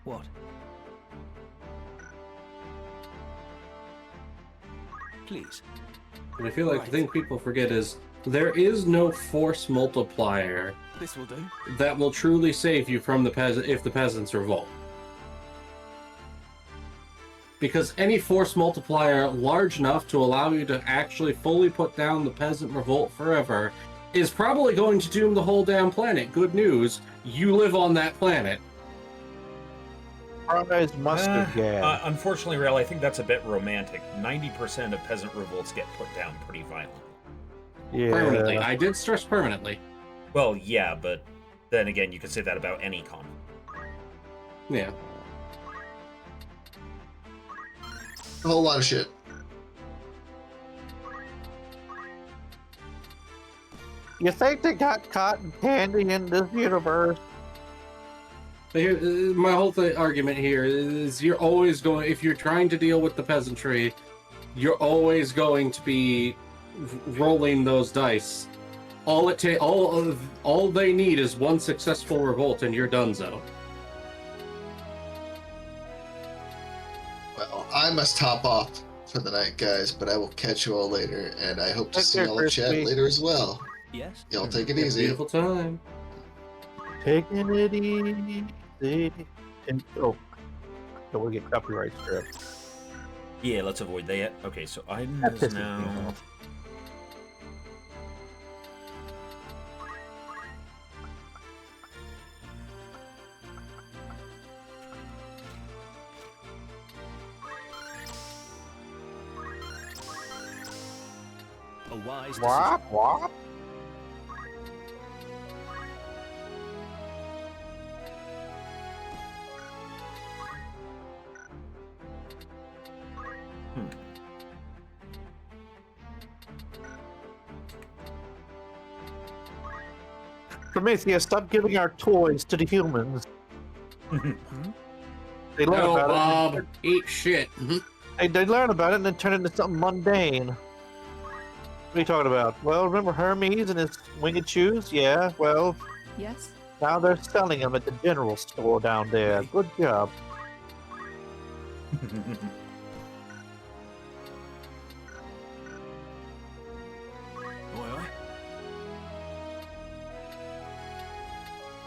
What? Please. And I feel like the thing people forget is there is no force multiplier This will do. that will truly save you from the peasant if the peasants revolt. Because any force multiplier large enough to allow you to actually fully put down the peasant revolt forever is probably going to doom the whole damn planet. Good news, you live on that planet. Fries mustard gas. Unfortunately, Rail, I think that's a bit romantic. 90% of peasant revolts get put down pretty violently. Yeah. Permanently. I did stress permanently. Well, yeah, but then again, you could say that about any conflict. Yeah. A whole lot of shit. You think they got cotton candy in this universe? But here, my whole argument here is you're always going, if you're trying to deal with the peasantry, you're always going to be rolling those dice. All they need is one successful revolt and you're donezo. Well, I must hop off for the night, guys, but I will catch you all later, and I hope to see y'all in chat later as well. Yes? Y'all take it easy. Beautiful time. Taking it easy. And, oh, don't we get copyright strip? Yeah, let's avoid that. Okay, so item That is pisses me now... off. A wise decision. Wop, wop. Prometheus, stop giving our toys to the humans. They learn No, about Bob, it. eat shit. They learn about it and then turn it into something mundane. What are you talking about? Well, remember Hermes and his winged shoes? Yeah, well, Yes? now they're selling them at the general store down there. Good job.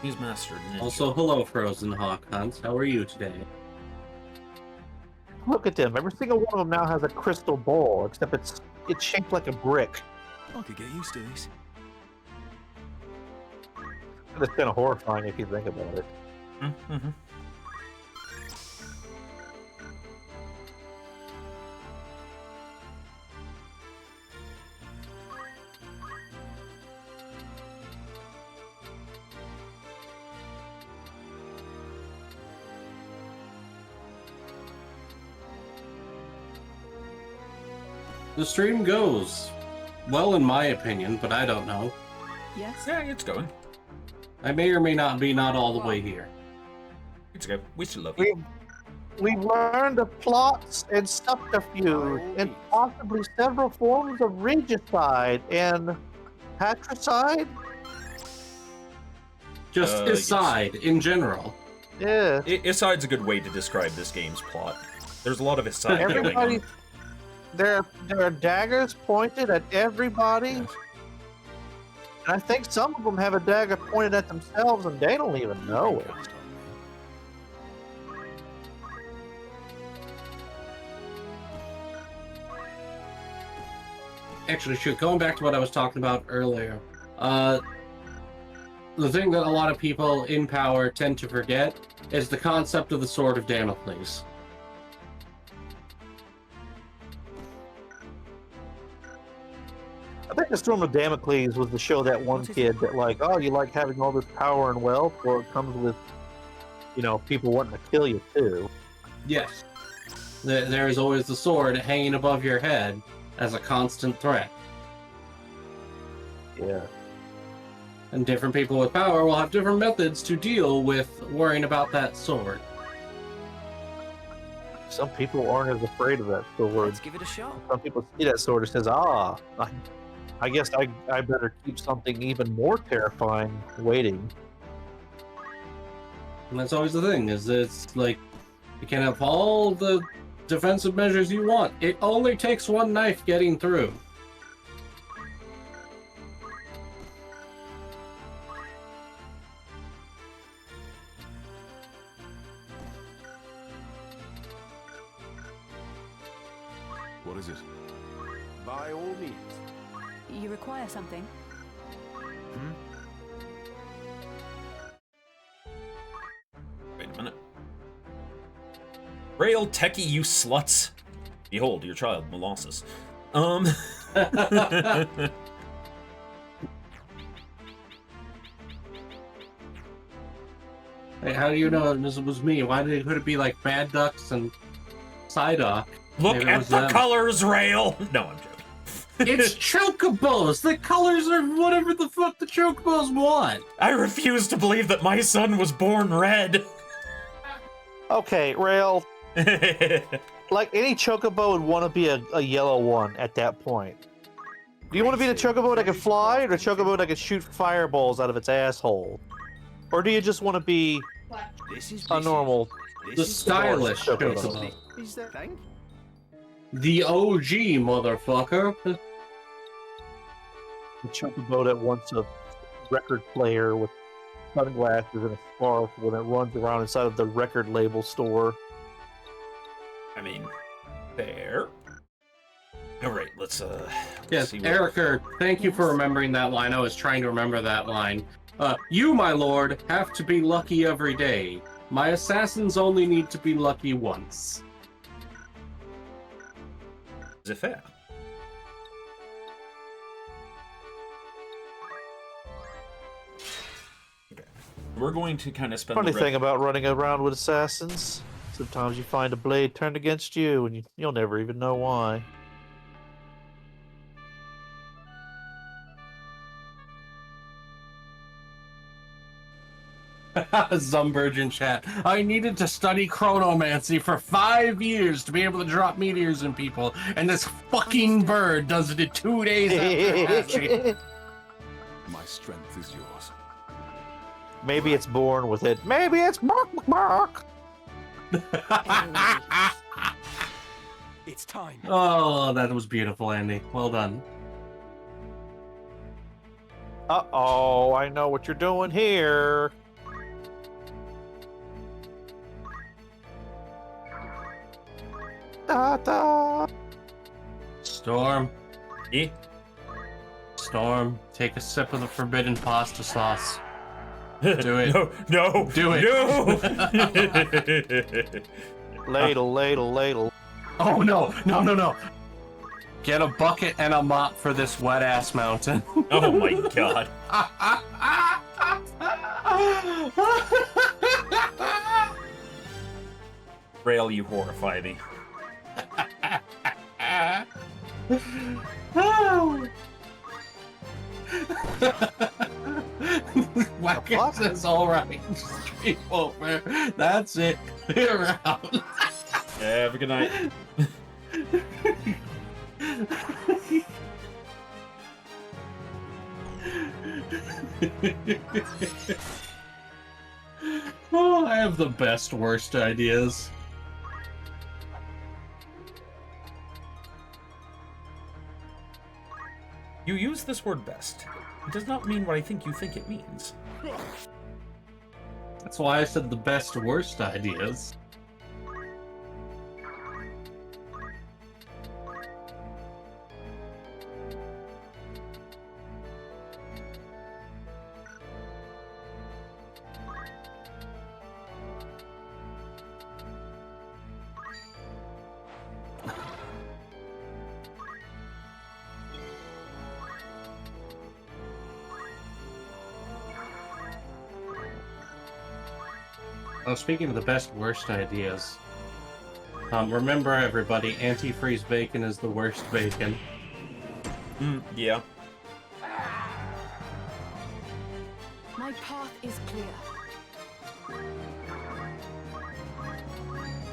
He's mastered ninja. Also, hello, Frozen Hawk Hunts. How are you today? Look at them. Every single one of them now has a crystal ball, except it's shaped like a brick. I could get used to these. It's kind of horrifying if you think about it. Mm-hmm. The stream goes well, in my opinion, but I don't know. Yes? Yeah, it's going. I may or may not be not all the way here. It's good. We still love you. We've learned of plots and subterfuge and possibly several forms of regicide and patricide. Just aside, in general. Yeah. Aside's a good way to describe this game's plot. There's a lot of aside going Everybody, on. there are daggers pointed at everybody. And I think some of them have a dagger pointed at themselves and they don't even know it. Actually, going back to what I was talking about earlier, the thing that a lot of people in power tend to forget is the concept of the Sword of Damocles. I think the Storm of Damocles was to show that one kid that, like, oh, you like having all this power and wealth? Well, it comes with, you know, people wanting to kill you, too. Yes. There is always the sword hanging above your head as a constant threat. Yeah. And different people with power will have different methods to deal with worrying about that sword. Some people aren't as afraid of that sword. Let's give it a shot. Some people see that sword and says, I guess I better keep something even more terrifying waiting. And that's always the thing, is it's like, you can have all the defensive measures you want. It only takes one knife getting through. What is it? By all means. You require something? Wait a minute. Rail techie, you sluts! Behold, your child, Molossus. Hey, how do you know this was me? Could it be like Bad Ducks and Psyduck? Look Maybe it at was the them. colors, Rail! No, I'm joking. It's chocobos! The colors are whatever the fuck the chocobos want! I refuse to believe that my son was born red! Okay, Rail. Like any chocobo would want to be a yellow one at that point. Do you want to be the chocobo that can fly, or the chocobo that can shoot fireballs out of its asshole? Or do you just want to be a normal... The stylish chocobo. Is that thing? The OG, motherfucker. The chocobo that wants a record player with sunglasses and a scarf when it runs around inside of the record label store. I mean, there. Alright, let's Yes, see Erica, thank you for remembering that line. I was trying to remember that line. You, my lord, have to be lucky every day. My assassins only need to be lucky once. Is it fair? Okay. We're going to kind of spend Funny the thing about running around with assassins, sometimes you find a blade turned against you, and you'll never even know why. Zumberge in chat. I needed to study chronomancy for 5 years to be able to drop meteors in people, and this fucking bird does it in 2 days after hatching. My strength is yours. Maybe it's born with it. Maybe it's bark. It's time. Oh, that was beautiful, Andy. Well done. Uh-oh, I know what you're doing here. Da-da. Storm. Eh? Storm, take a sip of the forbidden pasta sauce. Do it. No! Do it. No! Ladle, ladle, ladle. Oh, no. Get a bucket and a mop for this wet-ass mountain. Oh my god. Rail, you horrify me. Wacker says alright. Street over. That's it. Clear out. Yeah, have a good night. Oh, I have the best, worst ideas. You use this word best. It does not mean what I think you think it means. That's why I said the best, worst ideas. Oh, speaking of the best, worst ideas, remember everybody, antifreeze bacon is the worst bacon. Yeah. My path is clear.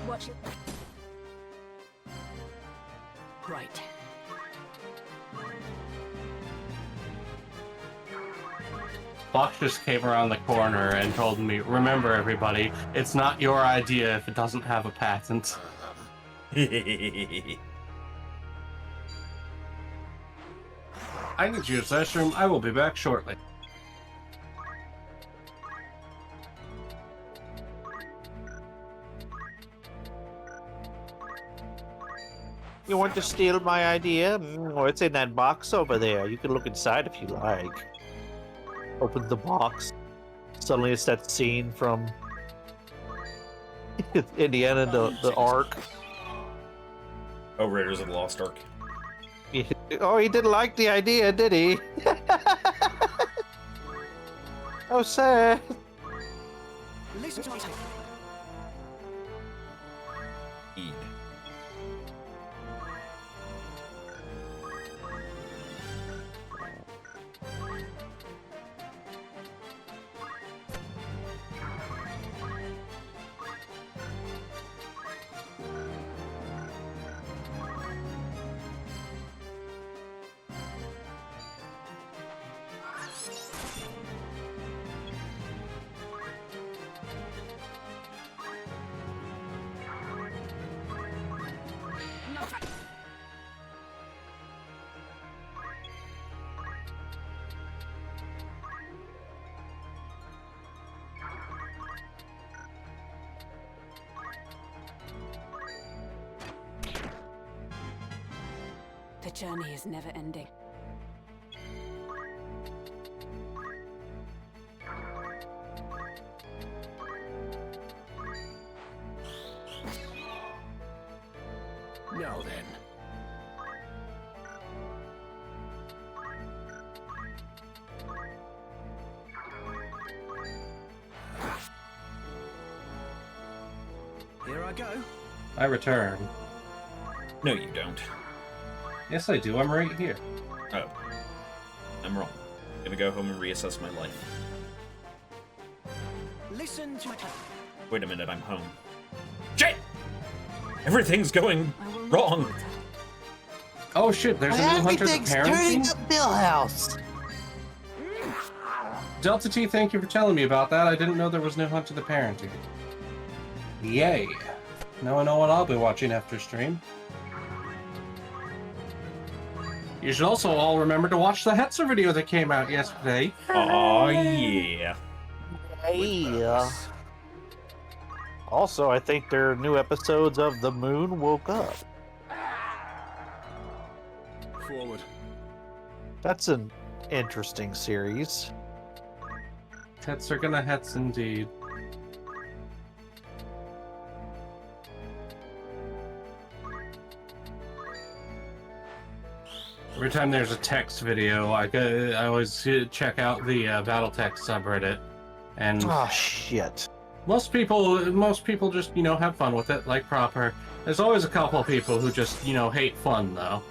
Watch it. Right. Fox just came around the corner and told me, remember everybody, it's not your idea if it doesn't have a patent. I need to use the restroom. I will be back shortly. You want to steal my idea? Well, it's in that box over there. You can look inside if you like. Open the box. Suddenly it's that scene from Indiana, the Ark. Oh, Raiders of the Lost Ark. Oh, he didn't like the idea, did he? Oh, sad. Listen to my tale. Eid. The journey is never ending. Now then. Here I go. I return. No, you don't. Yes, I do. I'm right here. Oh. I'm wrong. I'm gonna go home and reassess my life. Listen to my tale. Wait a minute, I'm home. Shit! Everything's going wrong. Oh shit, there's a new Hunter the Parenting? Millhouse. Delta T, thank you for telling me about that. I didn't know there was new Hunter the Parenting. Yay. Now I know what I'll be watching after stream. You should also all remember to watch the Hetzer video that came out yesterday. Oh yeah. Yeah. Also, I think there are new episodes of The Moon Woke Up. Forward. That's an interesting series. Hetzer gonna Hetz indeed. Every time there's a text video, I always check out the BattleTech subreddit, and oh shit. Most people just have fun with it like proper. There's always a couple of people who just hate fun though.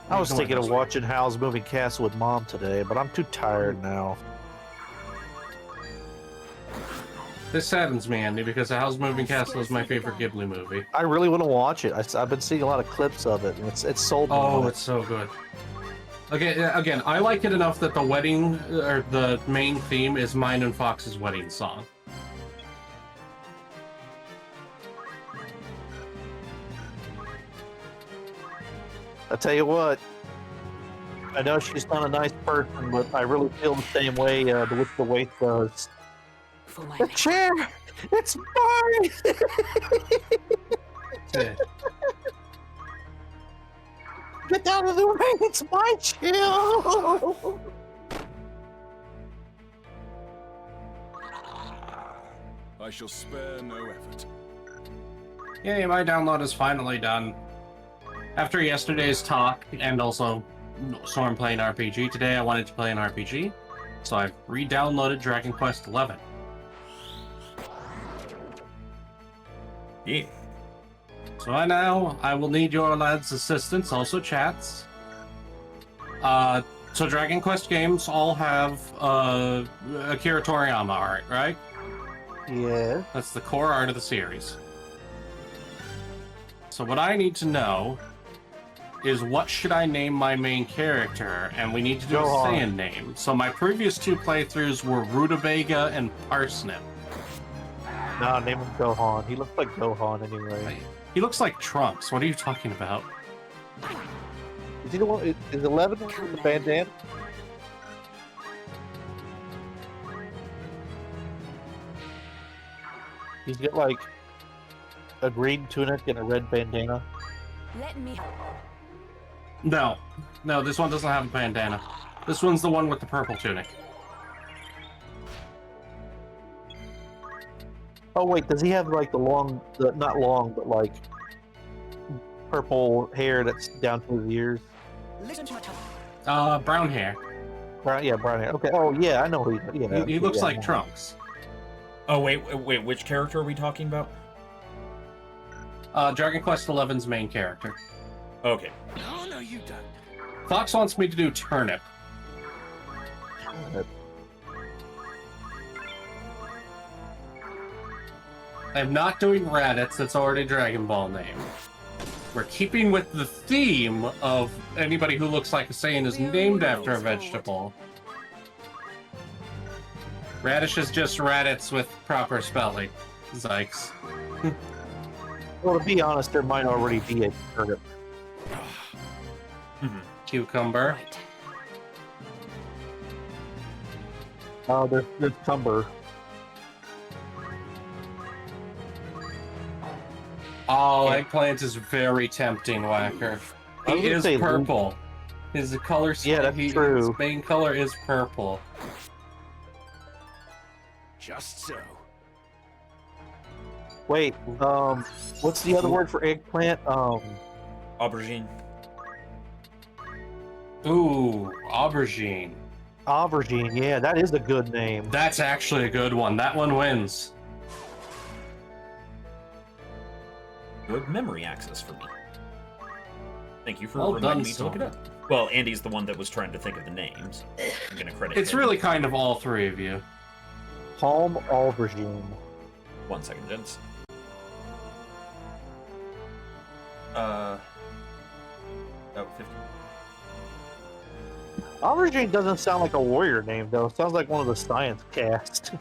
I was thinking of watching Howl's Moving Castle with Mom today, but I'm too tired now. This saddens me, Andy, because Howl's Moving Castle is my favorite Ghibli movie. I really want to watch it. I've been seeing a lot of clips of it, and it's sold me. Oh, it's so good. Again, I like it enough that the wedding, or the main theme, is mine and Fox's wedding song. I tell you what, I know she's not a nice person, but I really feel the same way with the Waith does. The chair! It's mine! Yeah. Get out of the way! It's my chair! I shall spare no effort. Yay, my download is finally done. After yesterday's talk, and also Storm playing RPG today, I wanted to play an RPG, so I've re-downloaded Dragon Quest XI. Yeah. So I will need your lads' assistance, also chats. So Dragon Quest games all have Akira Toriyama art, right? Yeah. That's the core art of the series. So what I need to know is what should I name my main character, and we need to do a Gohan. Saiyan name. So my previous 2 playthroughs were Rutabaga and Parsnip. No, name him Gohan. He looks like Gohan anyway. He looks like Trunks. What are you talking about? Is he the one? Is 11 the one with the bandana? He's got like a green tunic and a red bandana. Let me. No, this one doesn't have a bandana. This one's the one with the purple tunic. Oh wait, does he have like the long, not long, but like purple hair that's down to his ears? Listen to my tongue. Brown hair. Brown hair. Okay. Oh yeah, I know who he. Yeah, He looks yeah, like Trunks. Oh wait, which character are we talking about? Dragon Quest XI's main character. Okay. No, you don't. Fox wants me to do Turnip. I'm not doing Raditz, that's already Dragon Ball name. We're keeping with the theme of anybody who looks like a Saiyan is named after a vegetable. Radish is just Raditz with proper spelling. Zykes. Well, to be honest, there might already be a turnip. Cucumber. Oh, there's Cumber. Oh, Eggplant is very tempting, Whacker. I was He gonna is say purple. His color scheme, Yeah, that's true. His main color is purple. Just so. Wait, what's the other word for eggplant? Aubergine. Ooh, Aubergine. Aubergine, yeah, that is a good name. That's actually a good one. That one wins. Good memory access for me. Thank you for Well reminding done, me to look it up. Well, Andy's the one that was trying to think of the names. I'm gonna credit It's him. really kind of all 3 of you. Palm aubergine. 1 second, gents. Oh, 50. Aubergine doesn't sound like a warrior name, though. It sounds like one of the science cast.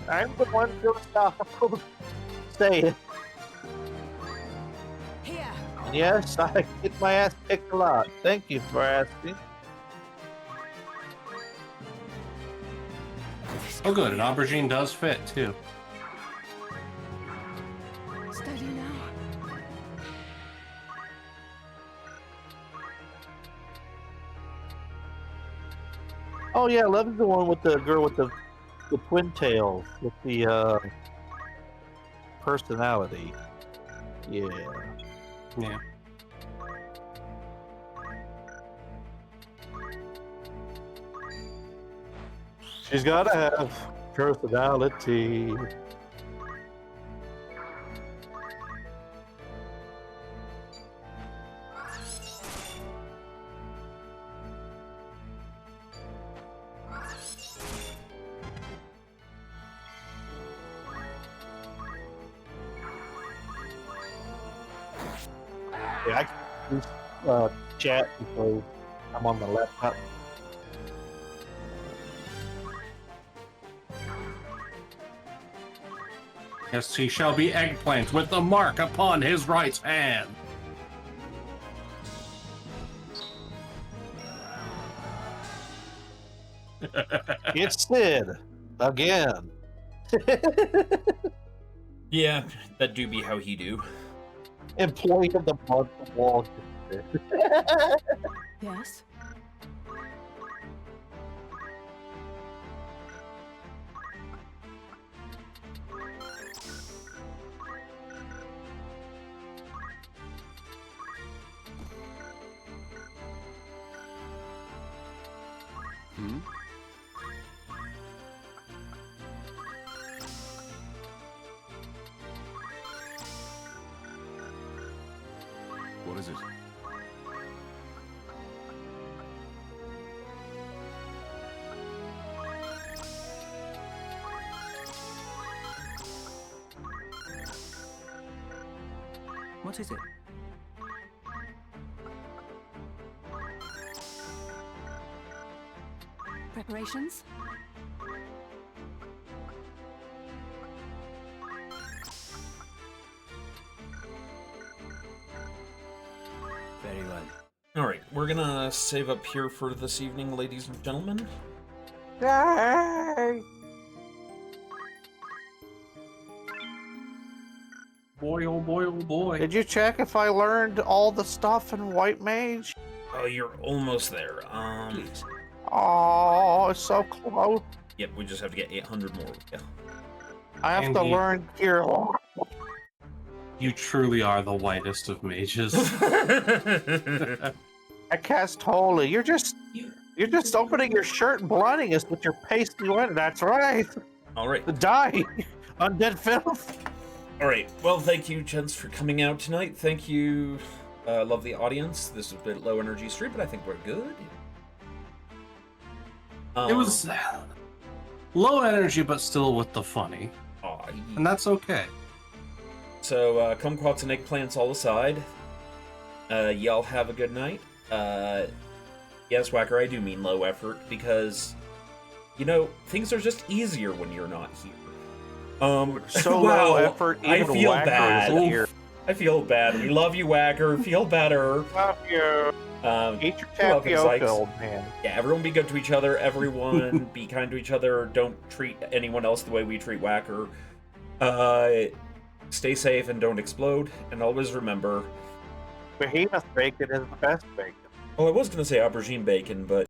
I'm the one who stop. Say it. Here. And yes, I get my ass kicked a lot. Thank you for asking. Oh good, an aubergine does fit, too. Steady now. Oh yeah, 11's the one with the girl with the twin tails, with the personality. Yeah. Yeah. She's gotta have personality. Yeah, I can use chat because I'm on the laptop. Yes, he shall be Eggplant with the mark upon his right hand. It's Sid again. Yeah, that do be how he do. Employee of the month of Wall. Yes? What is it? What is it? Preparations? Very well. Alright, we're gonna save up here for this evening, ladies and gentlemen. Yay! Boy, oh boy, oh boy. Did you check if I learned all the stuff in White Mage? Oh, you're almost there. Please. Oh, it's so close. Yep, we just have to get 800 more. Yeah. I have to Andy. learn here. You truly are the whitest of mages. I cast holy. You're just opening your shirt and blinding us with your pasty wet. That's right. Alright. Die, undead filth. Alright, well, thank you, gents, for coming out tonight. Thank you, lovely audience. This is a bit low energy stream, but I think we're good. It was low energy, but still with the funny. And that's okay. So, kumquats and eggplants all aside. Y'all have a good night. Yes, Whacker, I do mean low effort, because, you know, things are just easier when you're not here. So wow, low effort, I even feel Whacker bad. isn't here. I feel bad. We love you, Whacker. Feel better. Love you. Eat your welcome, tapioca, Sykes. old man. Yeah, everyone be good to each other. Everyone be kind to each other. Don't treat anyone else the way we treat Whacker. Stay safe and don't explode. And always remember... Behemoth bacon is the best bacon. Oh, I was going to say aubergine bacon, but...